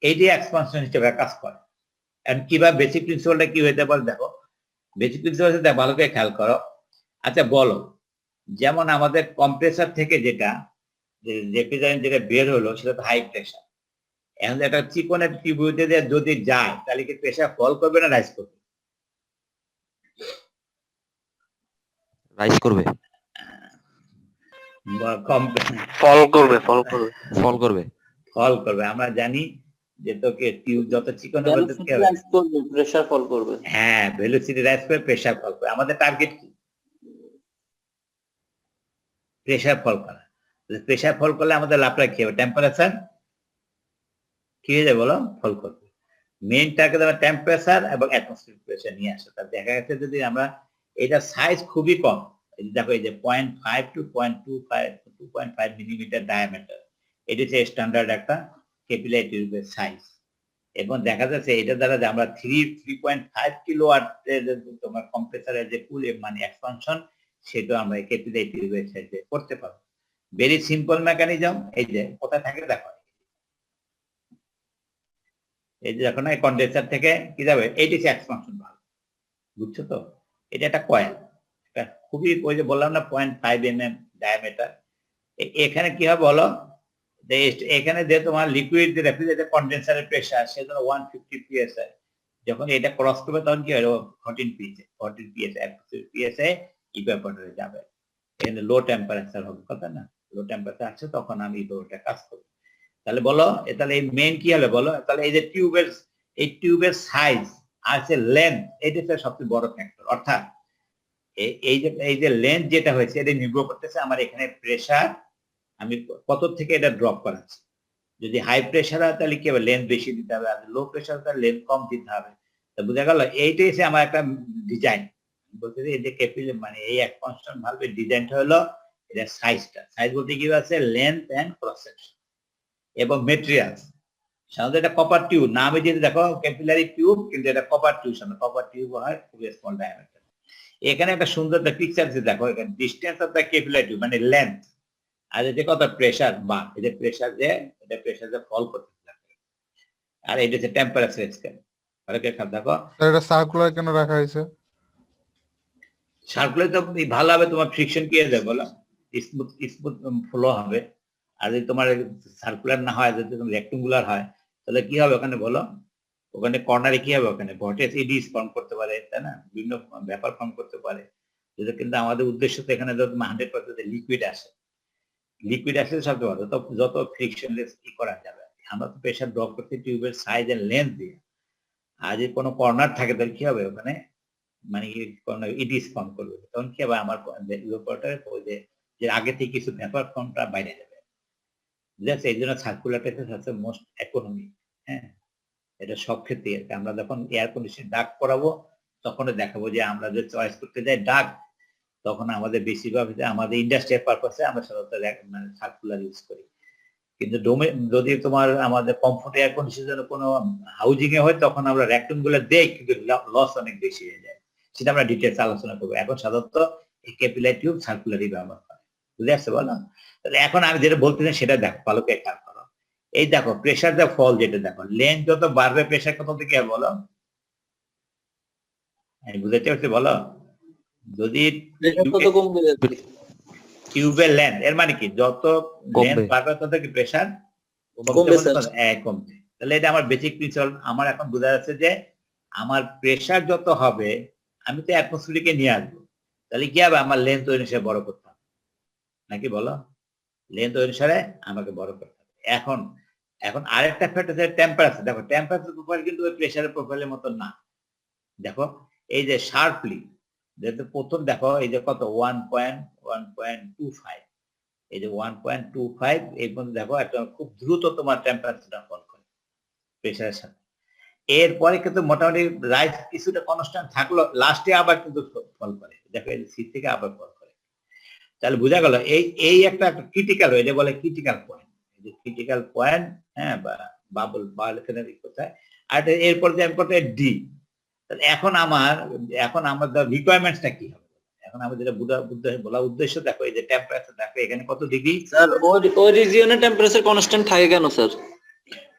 Speaker 1: এইটি এক্সপানশন হিসেবে কাজ করে। এখন কিভাবে বেসিক প্রিন্সিপালটা কি হইতে পারে দেখো, বেসিক প্রিন্সিপাল হচ্ছে ভালো করে খেয়াল করো। আচ্ছা বলো, যেমন আমাদের কম্প্রেসার থেকে যেটা রেফ্রিজারেন্ট যেটা বের হলো সেটা তো হাই প্রেসার, এখন একটা চিকনের টিউবতে যদি যায় তাহলে কি প্রেসার ফল করবে না রাইজ করবে?
Speaker 3: রাইজ করবে,
Speaker 2: ফল করবে ফল করবে
Speaker 3: ফল করবে,
Speaker 1: ফল করবে। আমরা জানি যে তোকে টিউব যত চিকন হবে
Speaker 2: প্রেসার ফল করবে।
Speaker 1: হ্যাঁ, ভেলোসিটি রাইজ করে প্রেসার ফল করে। আমাদের টার্গেট কি, প্রেসার ফল করা। প্রেসার ফল করলে আমাদের লাভটা কি হবে, টেম্পারেচার কি হয়ে যাবে বলো, ফল করবে। মেইন টার্গেট আমরা টেম্পারেচার এবং অ্যাটমসফিয়ারিক প্রেসার নিয়ে আসে। তার দেখা গেছে যদি আমরা এটা সাইজ খুবই কম, দেখো এই যে 0.5 to 2.5 মিলিমিটার ডায়ামিটার, এটা হচ্ছে স্ট্যান্ডার্ড একটা ক্যাপিলারি টিউবের সাইজ। এবং দেখা যাচ্ছে এটা দ্বারা যে আমরা 3.5 কিলোওয়াটের তোমার কম্প্রেসারের যে কুল মানে এক্সপানশন, সেটা আমরা ক্যাপিলারি টিউবের সাইজে করতে পারবো। Very simple mechanism. এই যে কোথায় থাকে দেখো, এই যে দেখো না, কন্ডেন্সার থেকে কি যাবে, এইটি হচ্ছে এক্সপানশন ভালভ, বুঝছো তো? এটা একটা কয়েল, এটা খুবই ওই যে বললাম না 0.5 mm ডায়ামিটার। এখানে কি হবে বলো, এখানে যে তোমার লিকুইড রেফ্রিজারেটর কন্ডেন্সারের প্রেসার সেজন্য 150 psi, যখন এটা ক্রস করবে তখন কি হয় 14 psi, 14 psi ইভাপোরেটরে যাবে, এখানে লো টেম্পারেচার হবে, কথা না, লো টেম্পারেচার আছে তখন আমি ইভাপোরেটর কাজ করব। তাহলে বলো তাহলে এই মেইন কি হলো বলো, তাহলে এই যে টিউবের সাইজ আর যে লেন্থ, এটা হচ্ছে সবচেয়ে বড় ফ্যাক্টর। অর্থাৎ এই যে লেন্থ যেটা হয়েছে এটা নির্ভর করতেছে আমার এখানে প্রেসার আমি কত থেকে এটা ড্রপ করাচ্ছি। যদি হাই প্রেসার হয় তাহলে কি হবে, লেন্থ বেশি দিতে হবে, আর লো প্রেসার তাহলে লেন্থ কম দিতে হবে। তো বুঝা গেল, এইটাই হচ্ছে আমার একটা ডিজাইন। বলতে এই যে ক্যাপিলারি মানে এই এক কনস্ট্যান্ট ভালভের ডিজাইনটা হলো এটা সাইজ বলতে কি আছে, লেন্থ এন্ড ক্রস সেকশন এবং মেটেরিয়ালস। সাধারণত এটা কপার টিউব, নামে যদি দেখো ক্যাপিলারি টিউব, কিন্তু এটা কপার টিউব, কপার টিউব হয় খুবই স্মল ডায়ামিটার। এখানে একটা সুন্দর পিকচার দেখো, এখানে distance of the capillary tube মানে লেন্থ, আর এটা কত প্রেসার বা এটা প্রেসার যে ফল করতে থাকে, আর এটা হচ্ছে টেম্পারেচার স্কেল। দেখো
Speaker 4: এটা সার্কুলার কেন রাখা হয়েছে?
Speaker 1: সার্কুলার তো ভালো হবে, তোমার ফ্রিকশন কি হবে বলো, স্মুথ ফ্লো হবে। আর যদি তোমার সার্কুলার না হয়, যদি রেক্টেঙ্গুলার হয় তাহলে কি হবে ওখানে বলো, ওখানে কর্নারে কি হবে, ওখানে ভর্টেক্স ইডিস ফর্ম করতে পারে, তাই না, বিভিন্ন ব্যাপার ফর্ম করতে পারে। যেটা কিন্তু আমাদের উদ্দেশ্য তো এখানে 100% লিকুইড আসে, লিকুইড আসলে সবচেয়ে ভালো, যত ফ্রিকশনলেস কি করা যাবে। আমরা তো প্রেসার ড্রপ করতে টিউবের সাইজ এন্ড লেন্থ দিয়ে, আর যদি কোনো কর্নার থাকে তাহলে কি হবে ওখানে, মানে ইডিস ফর্ম করবে, তখন কি হবে আমার যে আগে থেকে কিছু ভেপার ফর্মটা বাইরে যাবে। জাস্ট এই জন্য সার্কুলারটা হচ্ছে মোস্ট ইকোনমিক। হ্যাঁ, এটা সব ক্ষেত্রে আমরা যখন এয়ার কন্ডিশন ডাক করাবো তখন দেখাবো যে আমরা যে চয়েস করতে যাই ডাক, তখন আমাদের বেশিরভাগ আমাদের ইন্ডাস্ট্রিয়াল পারপাসে আমরা সাধারণত সার্কুলার ইউজ করি। কিন্তু যদি তোমার আমাদের কমফোর্ট এয়ার কন্ডিশনের কোনো হাউজিং এ হয় তখন আমরা রেক্টেঙ্গুলার দেই, কিন্তু লস অনেক বেশি হয়ে যায়, সেটা আমরা ডিটেলস আলোচনা করবো। এখন সাধারণত এই ক্যাপিলারি টিউব সার্কুলারই ব্যবহার করে, বুঝে আসছে বলো। তাহলে এখন আমি যেটা বলতে চাই সেটা দেখো, ভালো করে খেয়াল করো। এই দেখো প্রেসার যা ফল, যেটা দেখো লেন্থ যত বাড়বে প্রেসার কত থেকে বলো, আমি বুঝাতে পারছি বলো। যদি টিউবের লেন্থ, এর মানে কি যত লেন্থ বাড়বে তত কি প্রেসার কমবে। তাহলে এটা আমার বেসিক প্রিন্সিপাল। আমার এখন বোঝা যাচ্ছে যে আমার প্রেসার যত হবে আমি তো অ্যাটমসফিয়ারকে নিয়ে আসবো, তাহলে কি হবে আমার লেন্থ অনুসারে বড় করতে হবে, নাকি বলো, লেন্থ অনুসারে আমাকে বড় করতে হবে। এখন আরেকটা ফ্যাক্টর হচ্ছে টেম্পারেচার। দেখো টেম্পারেচার প্রোফাইল কিন্তু ওই প্রেসারের প্রোফাইলের মতো না। দেখো এই যে শার্পলি, যেহেতু প্রথম দেখো এই যে কত 1.25, এই যে 1.25, এর মধ্যে দেখো একটা খুব দ্রুত তোমার টেম্পারেচারটা ফল করে প্রেসারের সাথে। এরপরে কিন্তু মোটামুটি রাইস কিছুটা কনস্ট্যান্ট থাকলো, লাস্টে আবার কিন্তু ফল করে, দেখো এই সি থেকে আবার ফল করে। তাহলে বোঝা গেল এই একটা ক্রিটিক্যাল, এটা বলে ক্রিটিক্যাল পয়েন্ট, এই যে ক্রিটিক্যাল পয়েন্ট, হ্যাঁ, বা বাবল বা এখানে কোথায়। আর এরপর যে আমি করতে ডি, এখন আমাদের রিকোয়ারমেন্টসটা কি হবে, এখন আমি যেটা বলা উদ্দেশ্য, দেখো এই যে টেম্পারেচার দেখো এখানে কত ডিগ্রি।
Speaker 2: স্যার ওই রিজিয়নে টেম্পারেচার কনস্ট্যান্ট থাকে কেন স্যার?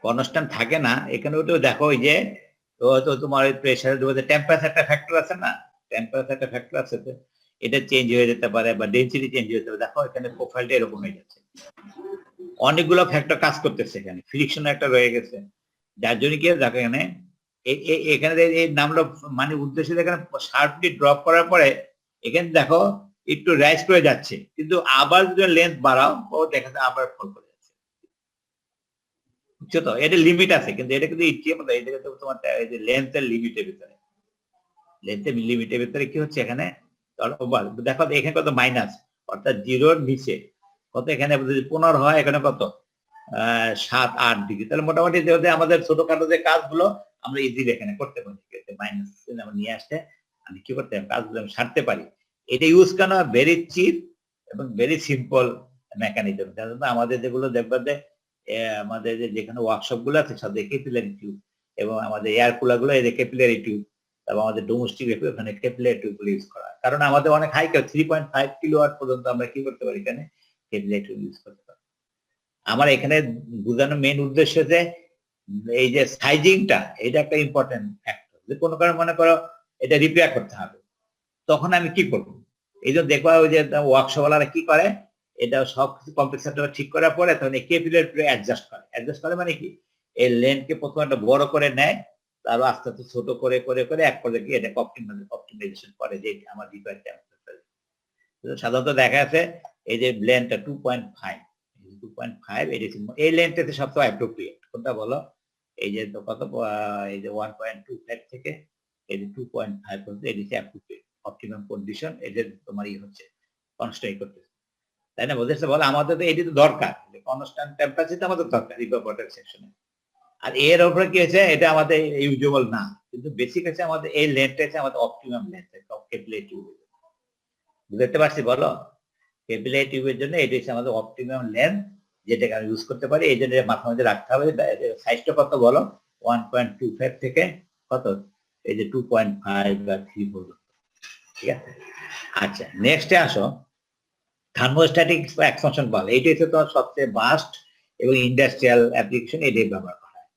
Speaker 1: কনস্ট্যান্ট থাকে না, এখানে ওটাও দেখো ওই যে তো তোমার প্রেসারের মধ্যে টেম্পারেচার ফ্যাক্টর আছে না, টেম্পারেচার ফ্যাক্টর আছে, তো এটা চেঞ্জ হয়ে যেতে পারে বা ডেনসিটি চেঞ্জ হয়ে যেতে পারে। দেখো এখানে প্রোফাইলটা এরকম হয়ে যাচ্ছে, অনেকগুলো ফ্যাক্টর কাজ করতেছে, এখানে ফ্রিকশন একটা রয়ে গেছে, যার জন্য কি দেখো এখানে এখানে এই নামটা মানে উদ্দেশ্য, এখানে শার্পলি ড্রপ করার পরে এখানে দেখো একটু রাইজ করে যাচ্ছে, কিন্তু আবার যদি লেন্থ বাড়াও ও দেখা যায় আবার ফল করে যাচ্ছে, বুঝছো তো। এটা লিমিট আছে, কিন্তু এটা কিন্তু ইচ্ছে মতো, এটা কিন্তু তোমার লেন্থের লিমিটের ভিতরে, লেন্থের লিমিটের ভিতরে কি হচ্ছে এখানে দেখো এখানে কত মাইনাস, অর্থাৎ জিরোর নিচে কত, এখানে যদি 15 হয় এখানে কত 7-8 ডিগ্রি। তাহলে মোটামুটি আমাদের ছোটখাটো যে কাজগুলো আমরা ইজিলি এখানে করতে পারি, মাইনাস নিয়ে আসতে আমি কি করতে কাজগুলো আমি সারতে পারি। এটা ইউজ কেন, ভেরি চিপ এবং ভেরি সিম্পল মেকানিজম। আমাদের যেগুলো দেখবে যে আমাদের যেখানে ওয়ার্কশপ গুলো আছে সব ক্যাপিলারি টিউব, এবং আমাদের এয়ার কুলার গুলো এই ক্যাপিলারি টিউব, এবং আমাদের ডোমেস্টিক ওখানে ক্যাপিলারি টিউব গুলো ইউজ করা। কারণ আমাদের অনেক হাই 3.5 কিলোওয়াট পর্যন্ত আমরা কি করতে পারি এখানে ক্যাপিলারি টিউব ইউজ করতে পারি। আমার এখানে বোঝানোর মেইন উদ্দেশ্য যে এই যে সাইজিংটা, এটা একটা ইম্পর্টেন্ট ফ্যাক্টর। যে কোনো কারণে মনে করো এটা রিপেয়ার করতে হবে, তখন আমি কি করব, এই যে দেখবা ওই যে ওয়ার্কশপওয়ালারা কি করে, এটা সব কিছু কম্প্রেসারটা ঠিক করার পরে তখন এই ক্যাপিলারি অ্যাডজাস্ট করে মানে কি এই লেন্থকে প্রথমে একটা বড় করে নেয়, তারপর আস্তে আস্তে ছোট করে করে করে এক পর্যায়ে গিয়ে এটাকে অপটিমাইজেশন করে যে আমার রিকোয়ার্ড টেম্পারেচার। সাধারণত দেখা যাচ্ছে এই যে লেন্থটা 2.5, 2.5 এই লেন্থটাতে সবচেয়ে অ্যাপ্রোপ্রিয়েট কোনটা বলো? এই যে তো কত এই যে 1.25 থেকে এই যে 2.5 পর্যন্ত এটি অ্যাপ্রোপ্রিয়েট অপটিমাম কন্ডিশন, এদের তোমার হচ্ছে কনস্ট্যান্ট করতেছে, তাই না? বুঝেছে? বলো আমাদের তো এটি তো দরকার, কনস্ট্যান্ট টেম্পারেচার আমাদের দরকার ইভাপোরেটর সেকশনে। আর এর উপরে কি হয়েছে, এটা আমাদের ইউজুয়াল না, কিন্তু বেসিক আছে আমাদের এই লেন্থটা হচ্ছে আমাদের অপটিমাম লেন্থ ক্যাপিলারি টিউবের। বুঝতে পারছি বলো? ক্যাপিলারি টিউবের জন্য এটা হচ্ছে আমাদের অপটিমাম লেন্থ, যেটাকে আমি ইউজ করতে পারি। এই জন্য মাথার মধ্যে রাখতে হবে। সাইজটা কত বলো? 1.25 থেকে কত এই যে 2.5 বা 3 পর্যন্ত, ঠিক আছে? আচ্ছা, নেক্সটে আসো থার্মোস্ট্যাটিক এক্সপানশন বাল্ব। এইটা হচ্ছে তোমার সবচেয়ে বাস্ট এবং ইন্ডাস্ট্রিয়াল অ্যাপ্লিকেশন এটাই ব্যবহার করা হয়,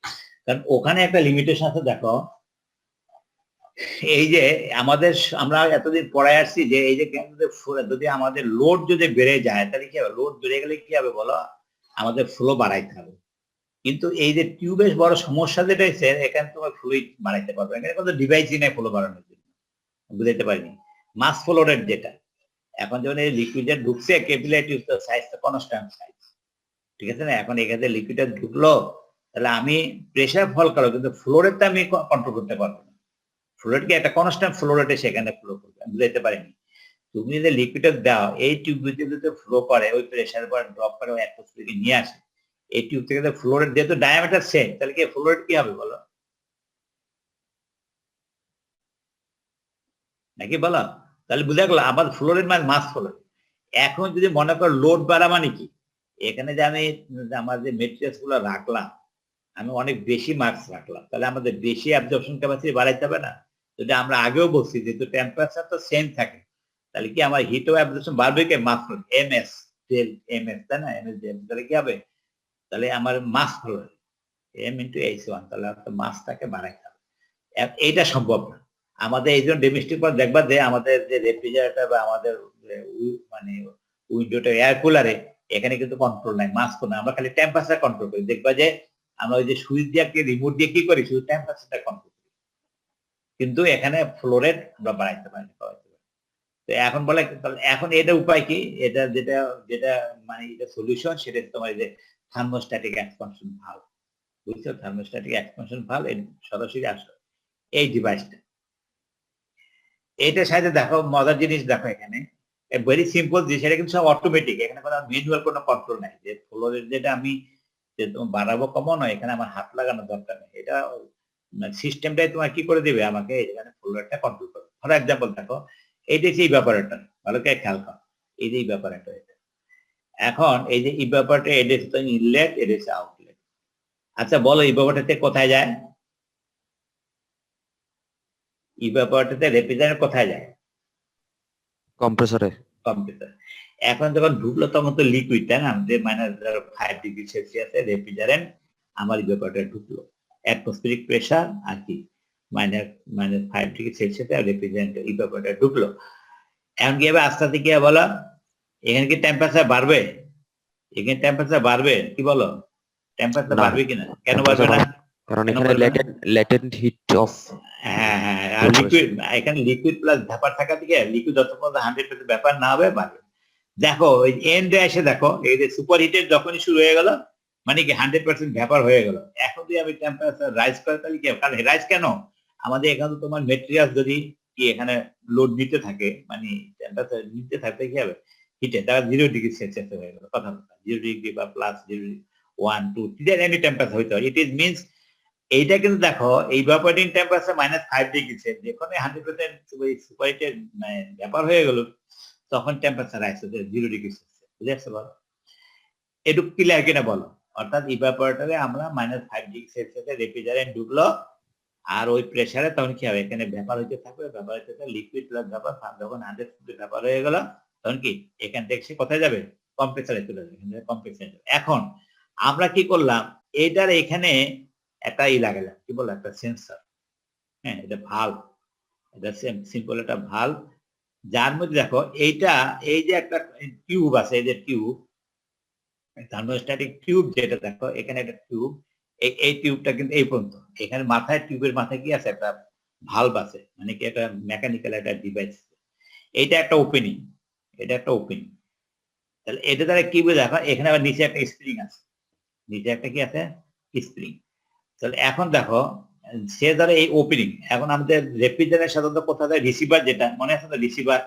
Speaker 1: কারণ ওখানে একটা লিমিটেশন আছে। দেখো এই যে আমরা এতদিন পড়ায় আসছি যে এই যে যদি আমাদের লোড যদি বেড়ে যায় তাহলে কি হবে? লোড বেড়ে গেলে কি হবে বলো? আমাদের ফ্লো বাড়াইতে হবে। কিন্তু এই যে টিউবের বড় সমস্যা যেটা হচ্ছে, এখানে তোমার ফ্লুইড বাড়াইতে পারবে, এখানে কোনো ডিভাইসই নেই ফ্লো বাড়ানোর জন্য। বুঝাইতে পারিনি? মাস ফ্লো রেট যেটা এখন যখন এই লিকুইডে ঢুকছে ক্যাপিলারি টিউব সাইজটা কনস্ট্যান্ট সাইজ, ঠিক আছে না? এখন এখানে লিকুইডে ঢুকলো, তাহলে আমি প্রেসার ফল করো কিন্তু ফ্লো রেটটা আমি কন্ট্রোল করতে পারবো না। ফ্লো রেট কি একটা কনস্ট্যান্ট ফ্লো রেটে সেখানে ফ্লো করবে, বুঝাইতে পারিনি? তুমি যদি লিকুইডে দাও, এই টিউব যদি ফ্লো করে ওই প্রেসার পর ড্রপ করে ওই অ্যাটমসফিয়ারকে নিয়ে আসে, এই টিউব থেকে ফ্লো রেট যেহেতু ডায়ামিটার সেম, তাহলে কি ফ্লো রেট কি হবে বলো? নাকি বলো? তাহলে বুঝা গেল আবার ফ্লো রেট মানে মাস ফ্লো রেট। এখন যদি মনে করো লোড বাড়া মানে কি, এখানে যে আমি আমার যে মেটেরিয়ালস গুলো রাখলাম, আমি অনেক বেশি মার্কস রাখলাম, তাহলে আমাদের বেশি অ্যাবজর্পশন ক্যাপাসিটি বাড়াইতে হবে না? যদি আমরা আগেও বলছি যেহেতু টেম্পারেচার তো সেম থাকে, তাহলে কি আমার হিট ও অ্যাবজর্পশন বাড়বে কি? মাস এমএস ডেল এমএস, তাই না? এমএস ডেল, তাহলে কি হবে? তাহলে আমার মাস ফ্লো এম ইন্টু এইচ1, তাহলে মাসটাকে বাড়াইতে হবে। এইটা সম্ভব না আমাদের। এই জন্য ডোমেস্টিক পর দেখবা যে আমাদের যে রেফ্রিজারেটর বা আমাদের মানে উইন্ডোটা এয়ার কুলারে এখানে কিন্তু কন্ট্রোল নাই, মাস না, আমরা খালি টেম্পারেচার কন্ট্রোল করি। দেখবা যে আমরা ওই যে সুইচ দিয়ে রিমোট দিয়ে কি করি, শুধু টেম্পারেচারটা কন্ট্রোল করি, কিন্তু এখানে ফ্লো রেট আমরা বাড়াইতে পারি না। তো এখন বলে এখন এটা উপায় কি? এটা যেটা যেটা মানে এটা সলিউশন, সেটা তোমার এই যে থার্মোস্ট্যাটিক এক্সপানশন ভালভ। বুঝছো? থার্মোস্ট্যাটিক এক্সপানশন ভালভ সরাসরি আসো এই ডিভাইসটা, এইটার সাথে দেখো মজার জিনিস দেখো, এখানে ভেরি সিম্পল জিনিস, এটা কিন্তু সব অটোমেটিক, এখানে কোনো ম্যানুয়াল কোনো কন্ট্রোল নাই যে ফ্লো রেট যেটা আমি যে তোমার বাড়াবো কমানো, এখানে আমার হাত লাগানোর দরকার নেই। এটা সিস্টেমটাই তোমার কি করে দিবে আমাকে এখানে ফ্লো রেটটা কন্ট্রোল করবে। ফর এক্সাম্পল দেখো এইটা হচ্ছে ইভাপোরেটর, ভালো করে খেয়াল করো, এই যে ইভাপোরেটর এটা। এখন এই যে ইভাপোরেটর এটা হচ্ছে ইনলেট, এটা হচ্ছে আউটলেট। আচ্ছা বলো ইভাপোরেটর কোথায় যায়? ইভাপোরেটরতে রেফ্রিজারেটর কোথায় যায়?
Speaker 3: কম্প্রেসরে।
Speaker 1: কম্পিউটার। এখন যখন ঢুকলো তখন তো লিকুইড, তাই না? যে -5°C রেফ্রিজারেন্ট আমার ইভাপোরেটরে ঢুকলো, অ্যাটমসফিয়ারিক প্রেসার আর কি -5°C রেফ্রিজারেন্ট ইভাপোরেটরে ঢুকলো। এখন কি হবে? আস্তে আস্তে কি হবে বলো? এখানে কি টেম্পারেচার বাড়বে? এখানে টেম্পারেচার বাড়বে কি বলো? টেম্পারেচার বাড়বে কিনা? কেন বাড়বে না?
Speaker 3: কারণ এখানে ল্যাটেন্ট হিট অফ।
Speaker 1: হ্যাঁ হ্যাঁ, আর লিকুইড, এখানে লিকুইড প্লাস ভ্যাপার থাকা থেকে লিকুইড যত পর্যন্ত 100% ব্যাপার না হবে বাড়বে। দেখো ওই এন্ডে এসে দেখো এই যে সুপার হিটেড যখনই শুরু হয়ে গেল, মানে কি 100% ভ্যাপার হয়ে গেল। এখন যদি আমি টেম্পারেচার রাইজ করে তাহলে কি? কারণ রাইজ কেন? আমাদের এখানে তোমার মেটেরিয়াল যদি কি এখানে লোড নিতে থাকে, মানে টেম্পারেচার নিতে থাকতে কি হবে? হিটে তারা 0°C হয়ে গেল, কথা 0° বা প্লাস 0, 1, 2 এনি টেম্পারেচার হইতে হয়। ইট ইজ মিনস এইটা কিন্তু দেখো এই ইভাপোরেটিং টেম্পারেচার -5°C, যখন 100% সুপার হিটেড ভ্যাপার হয়ে গেল, তখন টেম্পারেচার রাইজ হচ্ছে 0°C। বুঝতে বলো একটু ক্লিয়ার কিনা বলো? অর্থাৎ ইভাপোরেটরে আমরা -5°C রেফ্রিজারেন্ট ঢুকলো, আর ওই প্রেসারে তখন কি হবে? এখানে ভ্যাপার হইতে থাকবে, ভ্যাপার হইতে থাকবে, লিকুইড প্লাস ভ্যাপার, যখন 100% ভ্যাপার হয়ে গেল তখন কি এখান থেকে সে কোথায় যাবে? কম্প্রেসারে চলে যাবে, এখান থেকে কম্প্রেসারে। এখন আমরা কি করলাম? এইটার এখানে একটা লাগালাম, কি বললাম? একটা সেন্সর। হ্যাঁ, এটা ভালভ, এটা সিম্পল একটা ভালভ। যার মধ্যে দেখো এইটা, এই যে একটা টিউব আছে, এই যে টিউব, থার্মোস্ট্যাটিক টিউব যেটা, দেখো এখানে একটা টিউব, এই টিউবটা কিন্তু এই পর্যন্ত, এখানে মাথায়, টিউবের মাথায় কি আছে, একটা ভালভ আছে, মানে কি একটা মেকানিক্যাল একটা ডিভাইস। এইটা একটা ওপেনিং, এটা একটা ওপেনিং। তাহলে এটা দ্বারা কি বোঝা যায়, এখানে আবার নিচে একটা স্প্রিং আছে, নিচে একটা কি আছে, স্প্রিং। তাহলে এখন দেখো, সে ধরো এই ওপেনিং, এখন আমাদের রেফ্রিজারেন্ট সাধারণত কোথাও যায়, রিসিভার, যেটা মনে আছে তো, রিসিভার,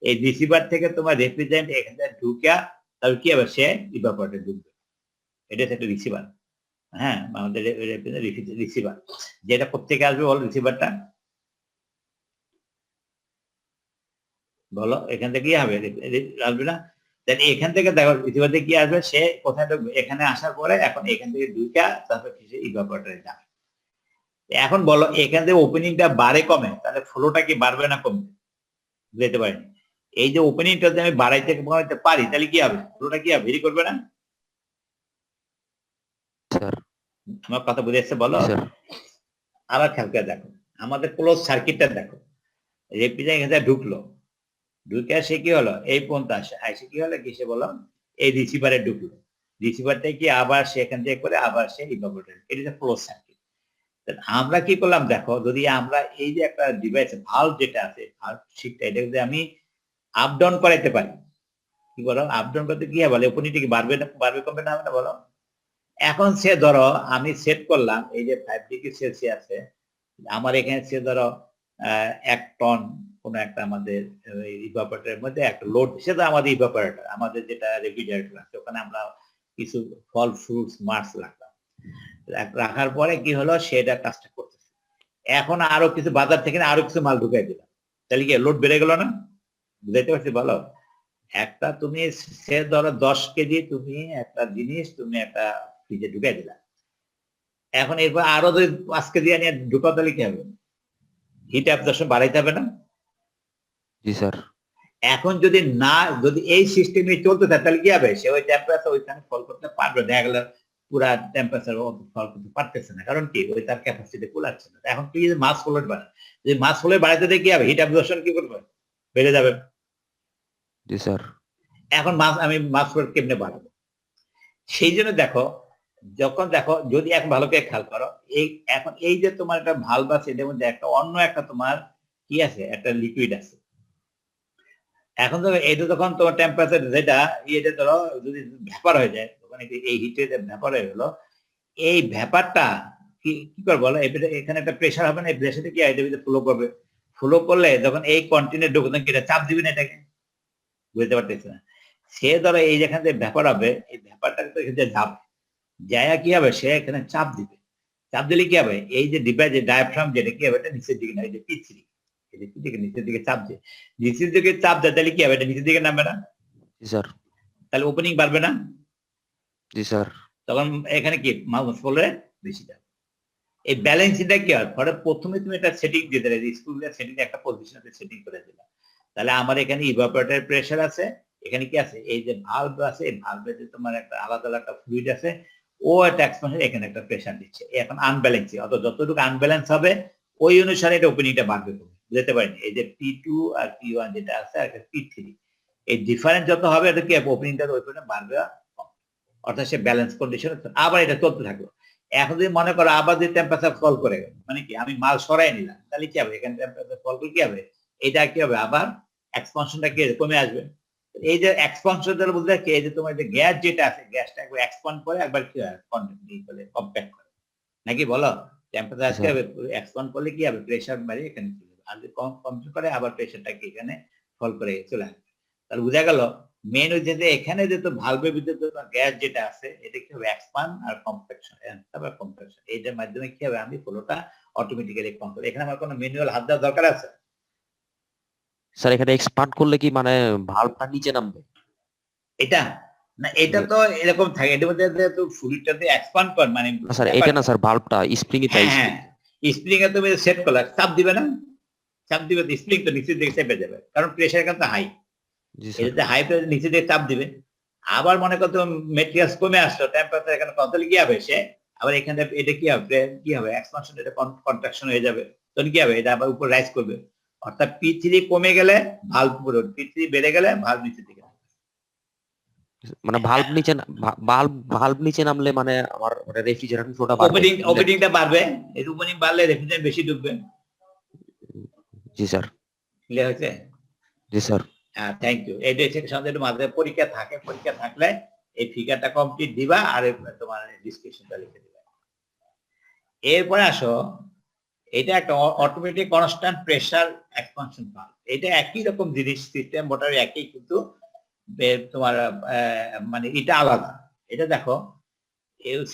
Speaker 1: এই রিসিভার থেকে তোমার রেফ্রিজারেন্ট এখানে ঢুকে, তাহলে কি হবে, সে ইভাপোরেটরে ঢুকবে। এটা হচ্ছে একটা রিসিভার। হ্যাঁ, আমাদের রিসিভার, যেটা প্রত্যেকে আসবে বলো, রিসিভারটা বলো, এখান থেকে কি হবে, আসবে না? দেন এখান থেকে দেখো রিসিভার থেকে কি আসবে, সে কোথায় ঢুকবে, এখানে আসার পরে এখন এখান থেকে ঢুকে তারপর সে ইভাপোরেটরে যাবে। এখন বলো, এখান থেকে ওপেনিংটা বাড়ে কমে, তাহলে ফ্লোটা কি বাড়বে না কমবে? বুঝতে পারিনি। এই যে ওপেনিংটা যদি আমি বাড়াইতে কমাইতে পারি, তাহলে কি হবে, ফ্লোটা কি হবে, ভেরি করবে না?
Speaker 3: স্যার।
Speaker 1: আমার কথা বুঝে এসছে বলো?
Speaker 3: স্যার।
Speaker 1: আবার খেয়াল করে দেখো, আমাদের ক্লোজ সার্কিটটা দেখো, রেফ্রিজারেন্ট এখানে ঢুকলো, ঢুকে সে কি হলো, এই পর্যন্ত আসে কি হলো, কি সে বলো, এই রিসিভারে ঢুকলো, রিসিভার থেকে কি আবার সে এখান থেকে করে আবার সে ইভাপোরেটর, এটা হচ্ছে ক্লোজ সার্কিট। আমরা কি করলাম দেখো, যদি আমরা এই যে একটা ডিভাইস ভালভ যেটা আছে, ভালভ শিটটা, এটা যদি আমি আপ ডাউন করাইতে পারি, কি বলো, আপ ডাউন করতে কি হবে, ওপেনিংটা কি বাড়বে না, বাড়বে কমবে না, হবে না বলো? এখন সে ধরো আমি সেট করলাম, এই যে 5 ডিগ্রি সেলসিয়াসে আমার এখানে সে ধরো 1 টন কোন একটা আমাদের ইভাপোরেটরের মধ্যে একটা লোড, সেটা আমাদের ইভাপোরেটর, আমাদের যেটা রেফ্রিজারেটর আছে, ওখানে আমরা কিছু ফল, ফ্রুটস, মাছ রাখলাম, রাখার পরে কি হলো, সেটা কাজটা করতেছে। এখন আরো কিছু বাজার থেকে আরো কিছু মাল ঢুকাই দিলাম, তাহলে কি লোড বেড়ে গেল না? বুঝাইতে পারছি বলো? একটা তুমি, সে ধরো 10 কেজি তুমি একটা জিনিস তুমি একটা ফ্রিজে ঢুকাই দিলা, এখন এরপর আরো যদি 5 কেজি নিয়ে ঢুকাও, তাহলে কি হবে, হিট অ্যাবজর্পশন বাড়াইতে হবে না?
Speaker 3: জি স্যার।
Speaker 1: এখন যদি না, যদি এই সিস্টেমে চলতে থাকে, তাহলে কি হবে, সে ওই টেম্পারেচার ওইখানে ফল করতে পারবে, দেখা গেল পুরা টেম্পারেচার ফল করতে পারতেছে না, কারণ কি, ওই তার ক্যাপাসিটি কুলাচ্ছে না। এখন কি মাস ফ্লোট বাড়ে, যদি মাস ফ্লো বাড়াইতে দেয় কি হবে, হিট অ্যাবজর্পশন কি করবে, বেড়ে যাবে।
Speaker 3: জি স্যার।
Speaker 1: এখন আমি মাস ফ্লোট কেমনে বাড়াবো? সেই জন্য দেখো, যখন দেখো, যদি এখন ভালো করে খেয়াল করো, এই এখন এই যে তোমার একটা ভালভ আছে, এটার মধ্যে একটা অন্য একটা তোমার কি আছে, একটা লিকুইড আছে। এখন তো এটা যখন তোমার টেম্পারেচার যেটা এটা ধরো যদি ভ্যাপার হয়ে যায়, তখন এই হিটে ভ্যাপার হয়ে গেলো, এই ভ্যাপারটা কি কি করবে বলো, এখানে একটা প্রেশার হবে না, এই প্রেশারটা কি এটার ভিতরে ফ্লো করবে, ফ্লো করলে যখন এই কন্টিনেন্ট ঢুকবে, তখন কি এটা চাপ দিবে না এটাকে? বুঝতে পারতেছি না। সে ধরো এই যেখান থেকে ভ্যাপার হবে, এই ভ্যাপারটা তো এখানে যাবে, যায়া কি হবে, সে এখানে চাপ দিবে, চাপ দিলে কি হবে, এই যে ডিভাইস, যে ডায়াফ্রাম যেটা কি হবে, এটা নিচের দিকে না, এই যে পিছরি, এই যে পিছরি নিচের দিকে চাপ দেয়, নিচের দিকে চাপ দেয়, তাহলে কি হবে, এটা নিচের দিকে নামবে না?
Speaker 3: জি স্যার।
Speaker 1: তাহলে ওপেনিং বাড়বে না?
Speaker 3: জি স্যার।
Speaker 1: তখন এখানে কি মাউস ফলে বেশি যাবে। এই ব্যালেন্সিংটা কি হয়, পরে প্রথমে তুমি একটা সেটিং দিয়ে দিলে, স্কুলের সেটিং একটা পজিশনে সেটিং করে দিলে, তাহলে আমার এখানে ইভাপোরেটর প্রেসার আছে, এখানে কি আছে, এই যে ভালভ আছে, এই ভালভে তোমার একটা আলাদা একটা ফ্লুইড আছে, ও একটা এক্সপানশন, এখানে একটা প্রেসার দিচ্ছে, এখন আনব্যালেন্সিং, অত যতটুকু আনব্যালেন্স হবে ওই অনুসারে এটা ওপেনিংটা বাড়বে, বুঝতে পারিনি? এই যে P2 আর P1 যেটা আছে, আর P3, এই ডিফারেন্স যত হবে, এটা কি ওপেনিংটা ওই বাড়বে, অর্থাৎ সে ব্যালেন্স কন্ডিশন, আবার এটা চলতে থাকলো। এখন যদি মনে করো আবার যদি টেম্পারেচার ফল করে, মানে কি আমি মাল সরাই নিলাম, তাহলে কি হবে, এখানে টেম্পারেচার ফল করে কি হবে, এটা কি হবে, আবার এক্সপানশনটা কি কমে আসবে। এই যে এক্সপানশন বলতে কি, এই যে তোমার যে গ্যাস যেটা আছে, গ্যাসটা একবার এক্সপান্ড করে, একবার কি হয়, কম্প্যাক্ট করে, নাকি বলো? টেম্পারেচার কি হবে, এক্সপান্ড করলে কি হবে, প্রেসার বাড়ে এখানে চলে যাবে, আর যদি কমপ্যাক্ট করে, আবার প্রেসারটা কি এখানে ফল করে চলে আসবে। তাহলে বোঝা গেল, মেন হচ্ছে যে এখানে যে তো ভালভের ভিতরে গ্যাস যেটা আছে, এটা কি হবে, এক্সপান্ড আর কম্প্যাকশন, তারপর কম্প্রেশন, এইটার মাধ্যমে কি হবে, আমি ফ্লোটা অটোমেটিক্যালি কন্ট্রোল, এখানে আমার কোনো ম্যানুয়াল হাত দেওয়ার দরকার আছে?
Speaker 3: স্যার এখানে এক্সপান্ড করলে কি মানে ভালভটা নিচে নামবে?
Speaker 1: এটা না, এটা তো এরকম থাকে, এটার মধ্যে তো ফ্লুইডটাতে এক্সপান্ড কর, মানে
Speaker 3: না স্যার, এটা না স্যার, ভালভটা স্প্রিং এটা
Speaker 1: হ্যাঁ, স্প্রিং এ তুমি সেট করলে চাপ দিবে না, চাপ দিবে, স্প্রিং তো নিচের দিকে চেপে যাবে, কারণ প্রেসার এখানে তো হাই,
Speaker 3: জি স্যার।
Speaker 1: এটাতে হাই প্রেসার নিচে দিকে চাপ দিবে। আবার মনে করো তুমি মেটেরিয়ালস কমে আসলো, টেম্পারেচার এখানে কত কি হবে, সে আবার এখানে এটা কি হবে, এক্সপানশন, এটা কন্ট্রাকশন হয়ে যাবে, তখন কি হবে, এটা আবার উপর রাইজ করবে, অর্থাৎ P3 কমে গেলে ভালভ পুরো, P3 বেড়ে গেলে ভালভ নিচে দিকে
Speaker 3: মানে ভাল্ব নিচে নামলে মানে আমার রেফ্রিজারেটর ফ্লোটা বাড়বে।
Speaker 1: ওপেনিংটা বাড়বে, এই ওপেনিং বাড়লে রেফ্রিজারেন্ট বেশি ঢুকবে।
Speaker 3: জি স্যার।
Speaker 1: ক্লিয়ার হয়েছে?
Speaker 3: জি স্যার।
Speaker 1: হ্যাঁ, থ্যাংক ইউ। এটা হচ্ছে সন্ধ্যের মাঝে পরীক্ষা থাকে, পরীক্ষা থাকলে এই ফিগারটা কমপ্লিট দিবা আর তোমার ডিসক্রিপশনটা লিখে দিবা। এরপরে আসো, এটা একটা automatic constant pressure expansion valve. এটা একই রকম জিনিস, সিস্টেম মোটর একই, কিন্তু তোমার মানে এটা আলাদা। এটা দেখো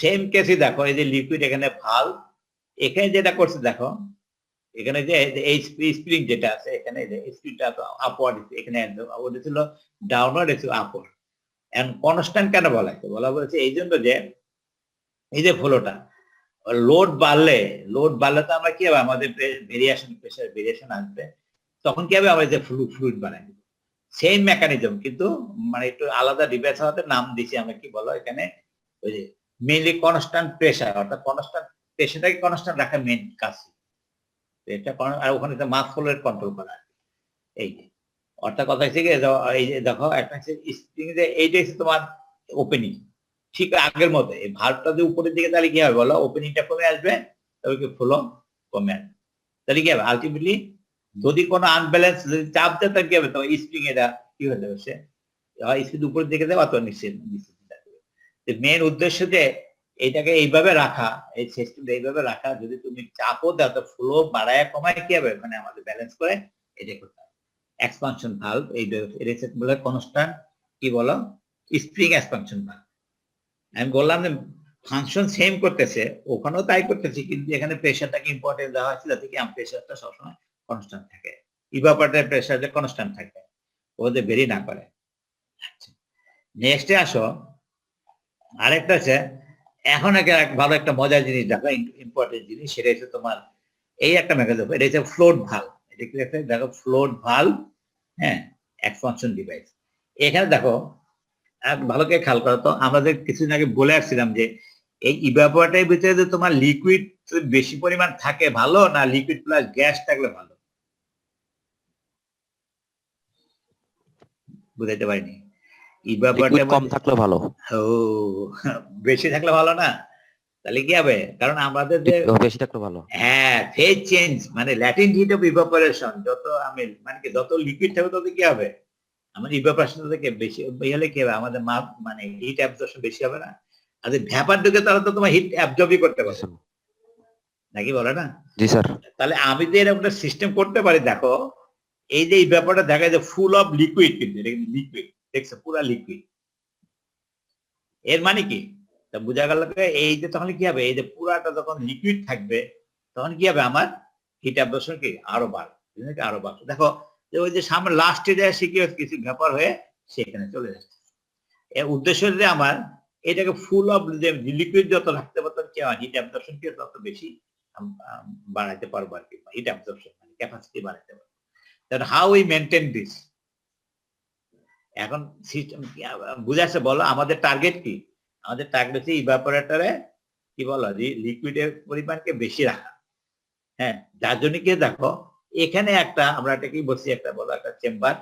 Speaker 1: সেম কেসই দেখো, এই যে লিকুইড এখানে ভালভ, এখানে যেটা করছে দেখো, এখানে যে এই স্প্রিং যেটা আছে এখানে, এই স্প্রিংটা আপওয়ার্ড, এখানে ওটা ছিল ডাউনওয়ার্ড, এটা ছিল আপওয়ার্ড। এন্ড কনস্ট্যান্ট কেন বলা হয়েছে? বলা হয়েছে এই জন্য যে এই যে ফ্লোটা লোড বাড়লে তো আমরা কি হবে, আমাদের ভেরিয়েশন, প্রেসার ভেরিয়েশন আসবে, তখন কি হবে, আমরা যে ফ্লুইড বানাই দিব। সেম মেকানিজম, কিন্তু মানে একটু আলাদা ডিভাইস হওয়াতে নাম দিছি আমরা, কি বলো এখানে, ওই যে মেইনলি কনস্ট্যান্ট প্রেসার, অর্থাৎ কনস্ট্যান্ট প্রেসারটাকে কনস্ট্যান্ট রাখা মেইন কাজ। এটা আর ওখানে মাস ফ্লো কন্ট্রোল করা, এই যে অর্থাৎ কথা হচ্ছে কি, এই যে দেখো একটা হচ্ছে স্প্রিং, যে এইটা হচ্ছে তোমার ওপেনিং, ঠিক আগের মতো। এই ভালভটা যে উপরের দিকে, তাহলে কি হবে বলো, ওপেনিংটা কমে আসবে, তবে কি ফ্লো কমে আসবে, তাহলে কি হবে আলটিমেটলি, যদি কোনো আনব্যালেন্স যদি চাপ দেয়, তাহলে কি হবে, তোমার স্প্রিং এটা কি হয়ে যাবে, সে স্প্রিং উপরের দিকে দেবে অথবা নিচে। মেন উদ্দেশ্য যে এইটাকে এইভাবে রাখা, এই সিস্টেমটা এইভাবে রাখা, যদি তুমি চাপও দাও তো ফ্লো বাড়ায় কমায় কি হবে, ওখানে আমাদের ব্যালেন্স করে এটা করতে হবে। এক্সপানশন ভালভ, এই বলে কনস্ট্যান্ট, কি বলো, স্প্রিং এক্সপানশন ভালভ। আমি বললাম যে ফাংশন সেম করতেছে, ওখানেও তাই করতেছি, কিন্তু এখানে প্রেসারটাকে ইম্পর্টেন্স দেওয়া হয়েছে যাতে কি প্রেসারটা সবসময় কনস্ট্যান্ট থাকে, ইভাপোরেটর প্রেসারটা কনস্ট্যান্ট থাকে, ওদের ভেরি না করে। নেক্সটে আসো, আরেকটা আছে, এখন ভালো একটা মজার জিনিস দেখো, ইম্পর্টেন্ট জিনিস, সেটা হচ্ছে তোমার এই একটা মেকানিজম, এটা হচ্ছে ফ্লোট ভালভ। এটা কি দেখো, ফ্লোট ভালভ, হ্যাঁ, এক্সপানশন ডিভাইস। এখানে দেখো ভালো করে খেয়াল করো তো, আমাদের কিছুদিন আগে বলে আসছিলাম যে এই ইভাপোরেটরের ভিতরে যে তোমার লিকুইড বেশি পরিমাণ থাকে ভালো, না লিকুইড প্লাস গ্যাস থাকলে ভালো? বুঝাইতে পারিনি।
Speaker 3: লিকুইড কম থাকলে ভালো।
Speaker 1: ও, বেশি থাকলে ভালো না? তাহলে কি হবে, কারণ আমাদের যে
Speaker 3: বেশি থাকলে ভালো,
Speaker 1: হ্যাঁ, ফেজ চেঞ্জ মানে ল্যাটেন্ট হিট অফ ইভাপোরেশন, যত আমি মানে কি যত লিকুইড থাকবে তত কি হবে, আমাদের ইভাপোরেশন থেকে বেশি হলে কি হবে, আমাদের মাপ মানে হিট অ্যাবজর্পশন বেশি হবে না? আর যদি ভ্যাপার ঢুকে তাহলে তো তোমার হিট অ্যাবজর্বই করতে পারবে নাকি, বলে না?
Speaker 3: জি স্যার।
Speaker 1: তাহলে আমি যে এরকম একটা সিস্টেম করতে পারি, দেখো এই যে এই ব্যাপারটা দেখা যায় ফুল অফ লিকুইড, কিন্তু এটা কিন্তু লিকুইড, দেখছো পুরা লিকুইড। এর মানে কি, তা বোঝা গেল, এই যে তখন কি হবে, এই যে পুরাটা যখন লিকুইড থাকবে তখন কি হবে, আমার হিট অ্যাবজর্পশন কি আরো বাড়বে, আরো বাড়বে। দেখো যে ওই যে সামনে লাস্টে যায় সে কি কিছু ভ্যাপার হয়ে সেখানে চলে যাচ্ছে। এর উদ্দেশ্য যে আমার এটাকে ফুল অফ লিকুইড যত রাখতে পারতো কি আমার হিট অ্যাবজর্পশন কি তত বেশি বাড়াইতে পারবো আর কি, হিট অ্যাবজর্পশন মানে ক্যাপাসিটি বাড়াইতে পারবো। That how we maintain this. এখন সিস্টেম বুঝাচ্ছে বলো, আমাদের টার্গেট কি? আমাদের টার্গেট হচ্ছে ইভাপোরেটরে কি বলো, লিকুইডের পরিমাণকে বেশি রাখা। হ্যাঁ, যার জন্য কি দেখো এখানে একটা আমরা একটা কি বলছি, একটা বলো একটা চেম্বার,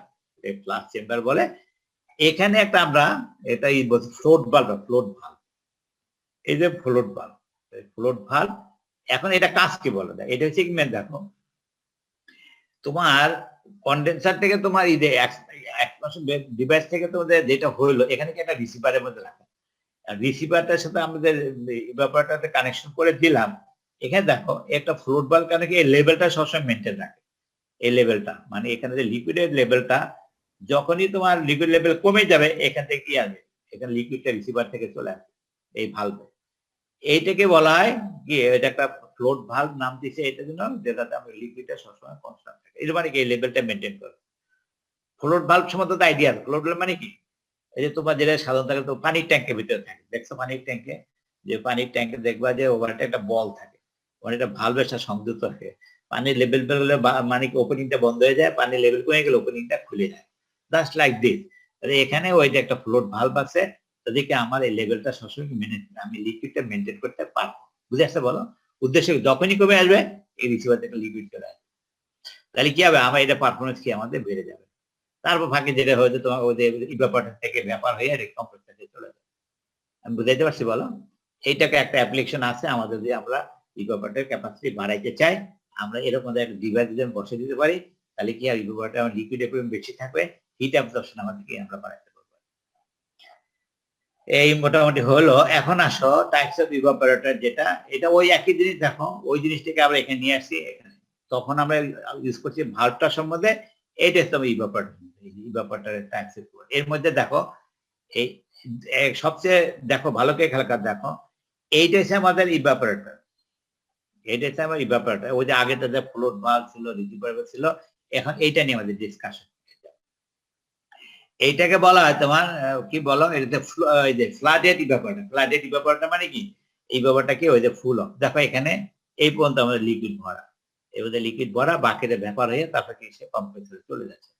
Speaker 1: ফ্লাশ চেম্বার বলে, এখানে একটা আমরা এটা বলছি ফ্লোট ভালভ, ফ্লোট ভালভ। এই যে ফ্লোট ভালভ, ফ্লোট ভালভ, এখন এটা কাজ কি বলো, এটা হচ্ছে কি দেখো, তোমার কন্ডেন্সার থেকে তোমার এই যে ডিভাইস থেকে তোমাদের যেটা হইলো, এখানে কি একটা রিসিভারের মধ্যে রাখা, রিসিভারটার সাথে আমাদের ইভাপোরেটরতে কানেকশন করে দিলাম। এখানে দেখো একটা ফ্লোট ভালভ কেন কি এই লেভেলটা সবসময় মেনটেন রাখে, এই লেভেলটা মানে এখানে যে লিকুইডের লেভেলটা, যখনই তোমার লিকুইড লেভেল কমে যাবে এখান থেকে কি আসবে, এখানে লিকুইডটা রিসিভার থেকে চলে আসবে এই ভালভে। এইটাকে বলা হয় কি, এটা একটা ফ্লোট ভালভ নাম দিয়েছে এটার জন্য, যেটাতে আমরা লিকুইডটা সবসময় কনস্ট্যান্ট থাকে, এটা মানে কি এই লেভেলটা মেনটেন করে। ফ্লোট ভালভ সম্বন্ধে আইডিয়া, ফ্লোট ভালভ মানে কি, এই যে তোমার যেটা সাধারণত তো পানির ট্যাঙ্কের ভিতরে থাকে, দেখছো পানির ট্যাঙ্কে, যে পানির ট্যাঙ্কে দেখবা যে ওভারটা একটা বল থাকে, ওখানে একটা ভালভের সাথে সংযুক্ত থাকে, পানির লেভেল বেরোলে মানে কি ওপেনিংটা বন্ধ হয়ে যায়, পানির লেভেল কমে গেলে ওপেনিংটা খুলে যায়, জাস্ট লাইক দিস। এখানে ওই যে একটা ফ্লোট ভালভ আছে, তাদেরকে আমার এই লেভেলটা সবসময় আমি লিকুইডটা মেনটেন করতে পারবো। বুঝে আসছে বলো, উদ্দেশ্য যখনই কমে আসবে এই রিসিভার থেকে লিকুইড চলে আসবে। তাহলে কি হবে, আমার এটা পারফরমেন্স কি আমাদের বেড়ে যাবে। তারপর ফাঁকে যেটা হয়তো তোমার ওদের ইভাপোরেটর থেকে ব্যাপার হয়ে কম্প্রেসরে চলে যাবে। আমি বুঝাইতে পারছি বলো? এইটাকে একটা অ্যাপ্লিকেশন আছে আমাদের, যদি আমরা ইভাপোরেটর ক্যাপাসিটি বাড়াইতে চাই, আমরা এরকম একটা ডিভাইস যদি বসে দিতে পারি, তাহলে কি আর ইভাপোরেটর আমার লিকুইড পরিমাণ বেশি থাকবে, হিট অ্যাবজর্পশন আমাদেরকে আমরা বাড়াইতে পারবো। এই মোটামুটি হলো। এখন আসো টাইপস অফ ইভাপোরেটর, যেটা এটা ওই একই জিনিস। দেখো ওই জিনিসটাকে আমরা এখানে নিয়ে আসছি এখানে, তখন আমরা ইউজ করছি ভাল্বটা সম্বন্ধে। এইটা হচ্ছে ইভাপোরেটর, ইভাপোরেটরের টাইপস। এর মধ্যে দেখো এই সবচেয়ে দেখো ভালো করে খেয়াল করে দেখো, এইটা হচ্ছে আমাদের ইভাপোরেটর, এটা হচ্ছে আমার ইভাপোরেটর। ওই যে আগে তাদের ফ্লোট ভালভ ছিল, রিসিভার ছিল, এখন এইটা নিয়ে আমাদের ডিসকাশন। এইটাকে বলা হয় তোমার কি বলো, এটাতে ওই যে ফ্লাডেড ইভাপোরেটর। ফ্লাডেড ইভাপোরেটর মানে কি, এই ব্যাপারটা কি ওই যে ফুল অফ। দেখো এখানে এই পর্যন্ত আমাদের লিকুইড ভরা, এবার লিকুইড ভরা, বাকিটা ব্যাপার হয়ে তারপরে কি সে কম্প্রেসরে চলে যাচ্ছে।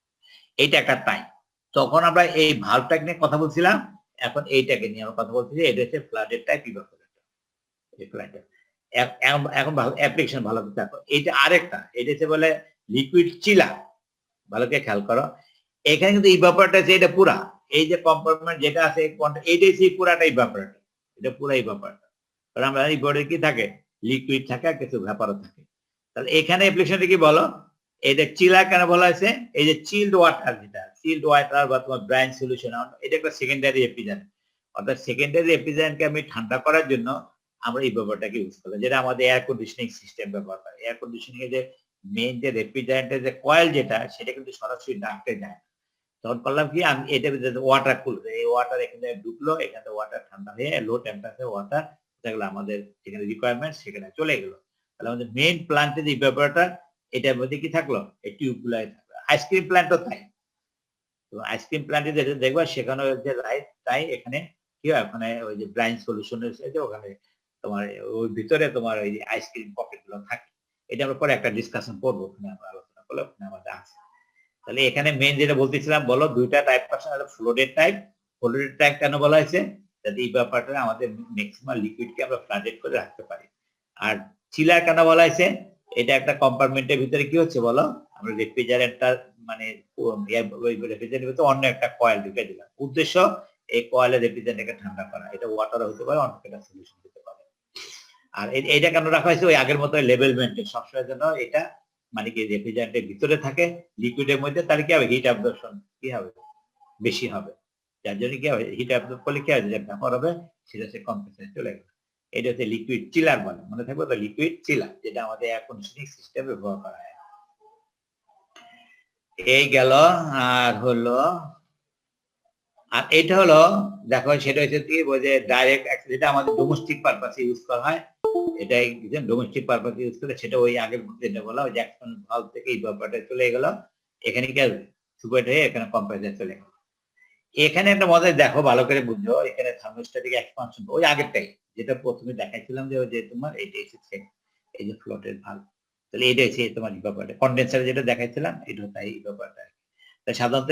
Speaker 1: এইটা একটা টাইম। তখন আমরা এই ভালভটাকে নিয়ে কথা বলছিলাম, এখন এইটাকে নিয়ে আমরা কথা বলছি, এটা হচ্ছে ফ্লাডেড টাইপ ইভাপোরেটর। এই ফ্লাডেড এখন ভালো অ্যাপ্লিকেশন ভালো করে দেখো। এইটা আরেকটা, এটা হচ্ছে বলে লিকুইড চিলার। ভালো করে খেয়াল করো, এখানে কিন্তু ইভাপোরেটর আছে, এটা পুরা এই যে কম্পার্টমেন্ট যেটা আছে এইটাই সেই পুরাটা ইভাপোরেটর, এটা পুরা ইভাপোরেটর। কারণ আমরা ইভাপোরেটর কি থাকে, লিকুইড থাকে আর কিছু ভ্যাপারও থাকে। তাহলে এখানে অ্যাপ্লিকেশনটা কি বলো, এটা চিলার কেন বলা হয়েছে, এই যে চিলড ওয়াটার, যেটা চিলড ওয়াটার বা তোমার ব্রাইন সলিউশন, এটা একটা সেকেন্ডারি রেফ্রিজারেন্ট। অর্থাৎ সেকেন্ডারি রেফ্রিজারেন্টকে আমি ঠান্ডা করার জন্য আমরা এই ব্যাপারটাকে ইউজ করলাম, যেটা আমাদের এয়ার কন্ডিশনিং সিস্টেম ব্যবহার করে। এয়ার কন্ডিশনিং এর যে মেইন যে রেফ্রিজারেন্টের যে কয়েল, যেটা সেটা কিন্তু সরাসরি ডাকতে যায়। তখন করলাম কি, আমি এটা ওয়াটার কুল, এই ওয়াটার এখানে ঢুকলো, এখানে ওয়াটার ঠান্ডা হয়ে লো টেম্পারেচার ওয়াটার, যেগুলো আমাদের যেখানে রিকোয়ারমেন্ট সেখানে চলে গেলো। তাহলে আমাদের মেইন প্লান্টে যে ইভাপোরেটর, এটার মধ্যে কি থাকলো, এই টিউবগুলাই থাকলো। আইসক্রিম প্ল্যান্টও তাই। তো আইসক্রিম প্ল্যান্টে যেটা দেখবা সেখানে যে লাইট, তাই এখানে কি হয়, ওখানে ওই যে ব্রাইন সলিউশন রয়েছে, ওখানে তোমার ওই ভিতরে তোমার ওই যে আইসক্রিম পকেট গুলো থাকে। এটা আমরা পরে একটা ডিসকাশন করবো, ওখানে আমরা আলোচনা করলে ওখানে আমাদের আছে। তাহলে এখানে মেইন যেটা বলতেছিলাম, বলো দুইটা টাইপ পাচ্ছেন, ফ্লোডেড টাইপ। ফ্লোডেড টাইপ কেন বলা হয়েছে, যাতে এই ব্যাপারটা আমাদের ম্যাক্সিমাম লিকুইডকে আমরা ফ্লাডেড করে রাখতে পারি। আর চিলার কেন বলা হয়েছে, এটা একটা কম্পার্টমেন্টের ভিতরে কি হচ্ছে বলো, আমরা রেফ্রিজারেন্টটা মানে রেফ্রিজারেন্টের ভিতরে অন্য একটা কয়েল ঢুকে দিলাম। উদ্দেশ্য এই কয়েলের রেফ্রিজারেন্টকে ঠান্ডা করা। এটা ওয়াটার হতে পারে, অন্য একটা সলিউশন হতে পারে। আর এটা কেন রাখা হয়েছে, ওই আগের মতো লেভেল মেনটেন সবসময় জন্য, এটা মানে কি রেফ্রিজারেন্টের ভিতরে থাকে লিকুইডের মধ্যে, তাহলে কি হবে, হিট অ্যাবজর্পশন কি হবে, বেশি হবে। যার জন্য কি হবে, হিট অ্যাবজর্ব করলে কি হবে, যেটা ব্যাপার হবে সেটা হচ্ছে কম্প্রেসরে চলে গেল। এটা হচ্ছে লিকুইড চিলার বলে, মনে থাকবে তো, লিকুইড চিলার, যেটা আমাদের এয়ার কন্ডিশনিং সিস্টেম ব্যবহার করা হয়। এই গেল। আর হলো, আর এটা হলো দেখো, সেটা হচ্ছে কি যে ডাইরেক্ট, যেটা আমাদের ডোমেস্টিক পারপাসে ইউজ করা হয়, এটাই ডোমেস্টিক পারপাসে ইউজ করে। সেটা ওই আগের যেটা বলা, ওই জ্যাকসন ভালভ থেকে এই ব্যাপারটা চলে গেল, এখানে কি সুপার হয়ে এখানে কম্প্রেসর চলে গেল। এখানে একটা মজা দেখো, ভালো করে বুঝো, এখানে থার্মোস্ট্যাটিক এক্সপানশন ওই আগেরটাই, যেটা প্রথমে দেখাইছিলাম, যে তোমার এইটা এসেছে, এই যে ফ্লোটের ভালভ। তাহলে এটা হচ্ছে তোমার ব্যাপারটা, কন্ডেন্সারে যেটা দেখাইছিলাম, এটা তাই ব্যাপারটা। সাধারণত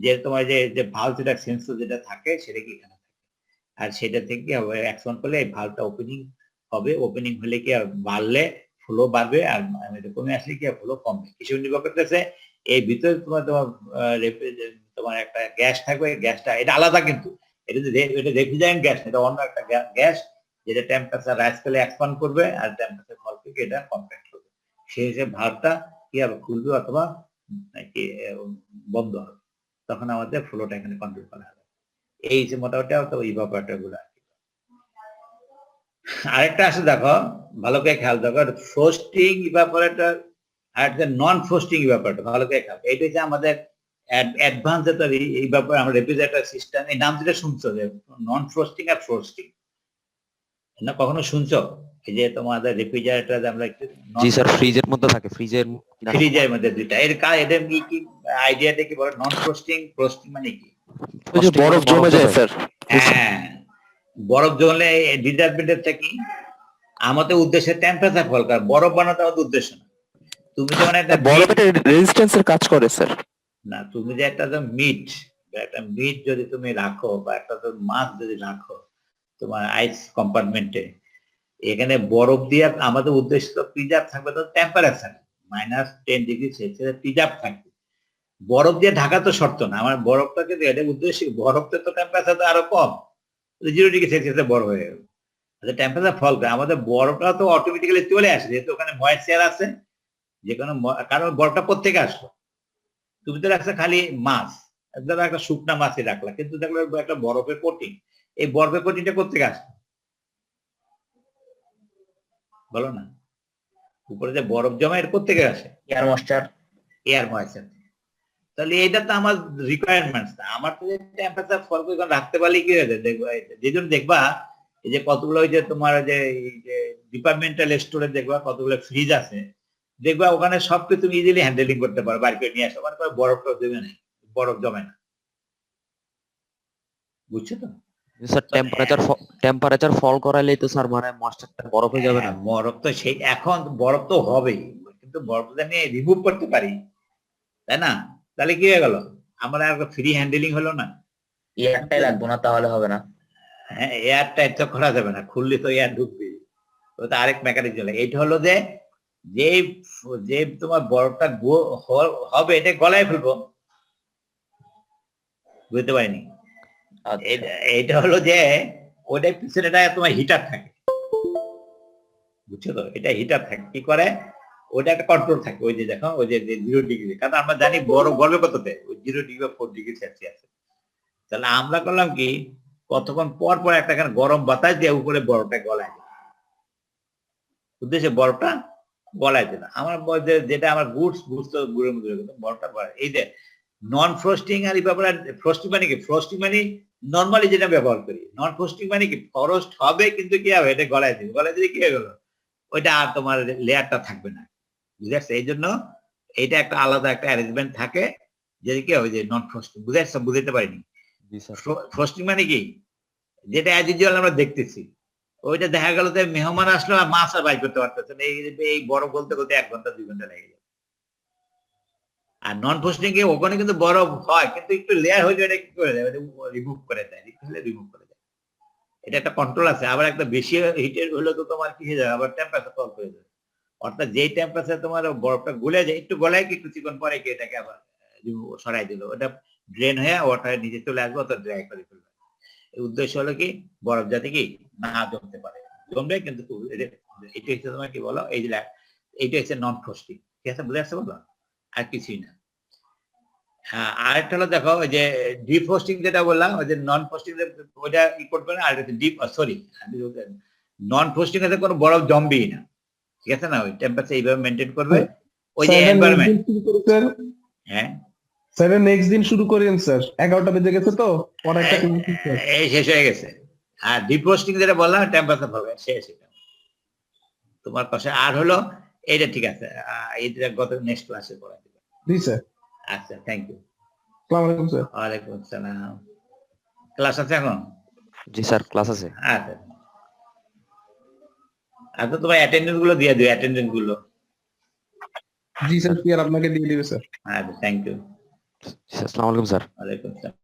Speaker 1: যে তোমার যে ভালভ যেটা সেন্সর যেটা থাকে, সেটা কি এখানে থাকে। আর সেটা থেকে কি হবে, অ্যাকশন করলে এই ভালভটা ওপেনিং হবে। ওপেনিং হলে কি বাড়লে ফ্লো বাড়বে, আর কমে আসলে কি ফ্লো কমবে। কিছু নির্ভর করতেছে এই ভিতরে তোমার তোমার একটা গ্যাস থাকবে, গ্যাসটা এটা আলাদা, কিন্তু এটা রেফ্রিজারেন্ট গ্যাস, এটা অন্য একটা গ্যাস, যেটা টেম্পারেচার রাইজ করলে এক্সপান্ড করবে, আর টেম্পারেচার ফল থেকে এটা কমপ্যাক্ট করবে। সেই হিসেবে ভালভটা কি হবে, খুলবে অথবা নাকি বন্ধ হবে, তখন আমাদের ফ্লোটা এখানে কন্ট্রোল করা হবে। এই যে মোটামুটি ইভাপোরেটর গুলো। আরেকটা আছে দেখো, ভালো করে খেয়াল দেখো, ফ্রস্টিং ইভাপোরেটর আর নন ফ্রস্টিং ইভাপোরেটর। ভালো করে খেয়াল, এইটা হচ্ছে আমাদের অ্যাডভান্স এই ব্যাপারে আমরা রেফ্রিজারেটর সিস্টেম, এই নাম যেটা শুনছো, যে নন ফ্রস্টিং আর ফ্রস্টিং, না কখনো শুনছো? এই যে তোমাদের রেফ্রিজারেটর আমরা একটু,
Speaker 3: জি স্যার, ফ্রিজের মধ্যে থাকে, ফ্রিজের
Speaker 1: মধ্যে দুইটা, এদের কি আইডিয়াটা কি বলো, নন ফ্রস্টিং, ফ্রস্টিং মানে কি?
Speaker 2: ওই যে বরফ জমে যায় স্যার।
Speaker 1: হ্যাঁ, বরফ জমলে ডিসঅ্যাডভান্টেজটা কি, আমাদের উদ্দেশ্যে টেম্পারেচার ফল করা, বরফ বানাতে আমাদের উদ্দেশ্য না। তুমি যেমন একটা
Speaker 2: বরফের রেজিস্ট্যান্সের কাজ করে স্যার।
Speaker 1: না, তুমি যে একটা মিট যদি তুমি রাখো, বা একটা মাছ যদি রাখো তোমার আইস কম্পার্টমেন্টে, এখানে বরফ দিয়ে আমাদের উদ্দেশ্য তো প্রিজার্ভ থাকবে তো টেম্পারেচার, -10°C প্রিজার্ভ থাকবে। বরফ দিয়ে ঢাকা তো শর্ত না, আমার বরফটাকে এটা উদ্দেশ্য, বরফতে তো টেম্পারেচার তো আরো কম, 0°C বরফ হয়ে গেল। আচ্ছা, টেম্পারেচার ফল করে, আমাদের বরফটা তো অটোমেটিক্যালি চলে আসে, যেহেতু ওখানে ময়েশ্চার আছে, যে কোনো কারণ বরফটা কোত্থেকে আসলো, তুমি তো রাখছো খালি মাছ, ধরো একটা শুকনা মাছই রাখলা, কিন্তু দেখলো একটা বরফের কোটিং, এই বরফের কোটিংটা কোত্থেকে আসলো বলো না? উপরে যে বরফ জমা এর কোত্থেকে আসে?
Speaker 5: Air moisture.
Speaker 1: Air moisture. তাহলে এটা তো আমার রিকোয়ারমেন্টস না, আমার তো টেম্পারেচার ফল করে রাখতে পারলে কি হয়েছে দেখবা, যে জন্য দেখবা এই যে কতগুলো ওই যে তোমার যে ডিপার্টমেন্টাল স্টোরে দেখবা কতগুলো ফ্রিজ আছে, দেখবা ওখানে সবকে তুমি ইজিলি হ্যান্ডেলিং করতে পারো, বাড়ি করে নিয়ে আসো, মানে বরফটা দেবে না, বরফ জমে না, বুঝছো তো?
Speaker 3: স্যার টেম্পারেচার ফল করাইলেই তো স্যার মানে ময়েশ্চারটা বরফ হয়ে যাবে না?
Speaker 1: হ্যাঁ, বরফ তো সেই এখন বরফ তো হবেই, কিন্তু বরফটা নিয়ে রিমুভ করতে পারি, তাই না? তাহলে কি হয়ে গেল, আমরা আর ফ্রি হ্যান্ডেলিং হলো না।
Speaker 5: এয়ারটাই রাখবো না, তাহলে হবে না।
Speaker 1: হ্যাঁ, এয়ার টাইট তো করা যাবে না, খুললে তো এয়ার ঢুকবে, তো আরেক মেকানিজম। এইটা হলো যে যে যে তোমার বরফটা হবে এটা গলায় ফেলবো, বুঝতে পারিনি।
Speaker 5: আচ্ছা,
Speaker 1: এটা হলো যে ওইটার পিছনেটা তোমার হিটার থাকে, বুঝছো তো? এটা হিটার থাকে, কি করে ওইটা একটা কন্ট্রোল থাকে, ওই যে দেখো ওই যে 0°, কারণ আমরা জানি বরফ গলবে কততে, ওই 0° বা 4°C। তাহলে আমরা করলাম কি, কতক্ষণ পর পর একটা গরম বাতাস দিয়ে উপরে বরফটা গলায় দিই, উদ্দেশ্যে বরফটা গলায় দিলাম। আমার যেটা আমার গুডস তো গুড়ের মধ্যে বরফটা গলায়। এই যে নন ফ্রস্টিং আর এই ব্যাপারে, ফ্রস্টিং মানে কি, ফ্রস্টিং মানে নর্মালি যেটা ব্যবহার করি, নন ফ্রস্টিং মানে কি, ফরস্ট হবে কিন্তু কি হবে, এটা গলায় দিবে, গলায় দিলে কি হয়ে গেল, ওইটা আর তোমার লেয়ারটা থাকবে না, বুঝে আসছে? এই জন্য এইটা একটা আলাদা একটা অ্যারেঞ্জমেন্ট থাকে, যেটা কি ওই যে নন ফ্রস্টিং, বুঝে আসছে? বুঝতে পারিনি।
Speaker 3: জি স্যার।
Speaker 1: ফ্রস্টিং মানে কি, যেটা অ্যাজ ইউজুয়াল আমরা দেখতেছি, ওইটা দেখা গেল যে মেহমান আসলো আর মাছ আর বাই করতে পারতেছে না, এই বরফ বলতে বলতে 1 ঘন্টা 2 ঘন্টা লেগে যায়। আর নন ফ্রস্টিং এ ওখানে কিন্তু বরফ হয়, কিন্তু একটু লেয়ার হয়ে যায়, কি করে দেয়, রিমুভ করে দেয়, রিমুভ করে দেয়। এটা একটা কন্ট্রোল আছে। আবার একটা বেশি হিটের হলে তো তোমার কি হয়ে যাবে, আবার টেম্পারেচার কম হয়ে যাবে। অর্থাৎ যেই টেম্পারেচার তোমার বরফটা গলে যায়, একটু গলায় কি কিছুক্ষণ পরে কি এটাকে আবার সরাই দিল, ওটা ড্রেন হয়ে ওয়াটার নিচে চলে আসবে, অত ড্রাই করে ফেলবে। এই উদ্দেশ্য হলো কি, বরফ যাতে কি না জমতে পারে, জমবে কিন্তু এটা হচ্ছে তোমার কি বলো, এই যে এইটা হচ্ছে নন ফ্রস্টিং, ঠিক আছে? বুঝে আসছে বলো? আর কিছুই না। হ্যাঁ, আরেকটা হলো দেখো ওই যে ডিপ ফ্রস্টিং যেটা বললাম, ওই যে নন ফ্রস্টিং ওইটা ই করবে না, আর ডিপ সরি নন ফ্রস্টিং এতে কোনো বরফ জমবেই না, ঠিক আছে না? ওই টেম্পারেচার এইভাবে মেনটেন করবে, ওই যে এনভায়রনমেন্ট। হ্যাঁ
Speaker 6: স্যার, নেক্সট দিন শুরু করেন স্যার, 11টা বেজে গেছে তো, অনেকটা
Speaker 1: এই শেষ হয়ে গেছে। আর ডিপ রোস্টিং যেটা বললাম টেম্পারেচার হবে শেষ, এটা তোমার পাশে। আর হলো এইটা ঠিক আছে, এইটা গত নেক্সট ক্লাসে পড়া দিবে।
Speaker 6: জি স্যার।
Speaker 1: আচ্ছা, থ্যাংক ইউ।
Speaker 6: আসসালামু আলাইকুম স্যার।
Speaker 1: ওয়ালাইকুম আসসালাম। ক্লাস আছে এখন?
Speaker 3: জি স্যার, ক্লাস আছে।
Speaker 1: আচ্ছা আচ্ছা, তোমার অ্যাটেন্ডেন্স গুলো দিয়ে দিও, অ্যাটেন্ডেন্স গুলো।
Speaker 6: জি স্যার, আপনাকে দিয়ে দিবে স্যার।
Speaker 1: আচ্ছা, থ্যাংক ইউ।
Speaker 3: আসসালামু আলাইকুম স্যার।
Speaker 1: ওয়ালাইকুম আসসালাম।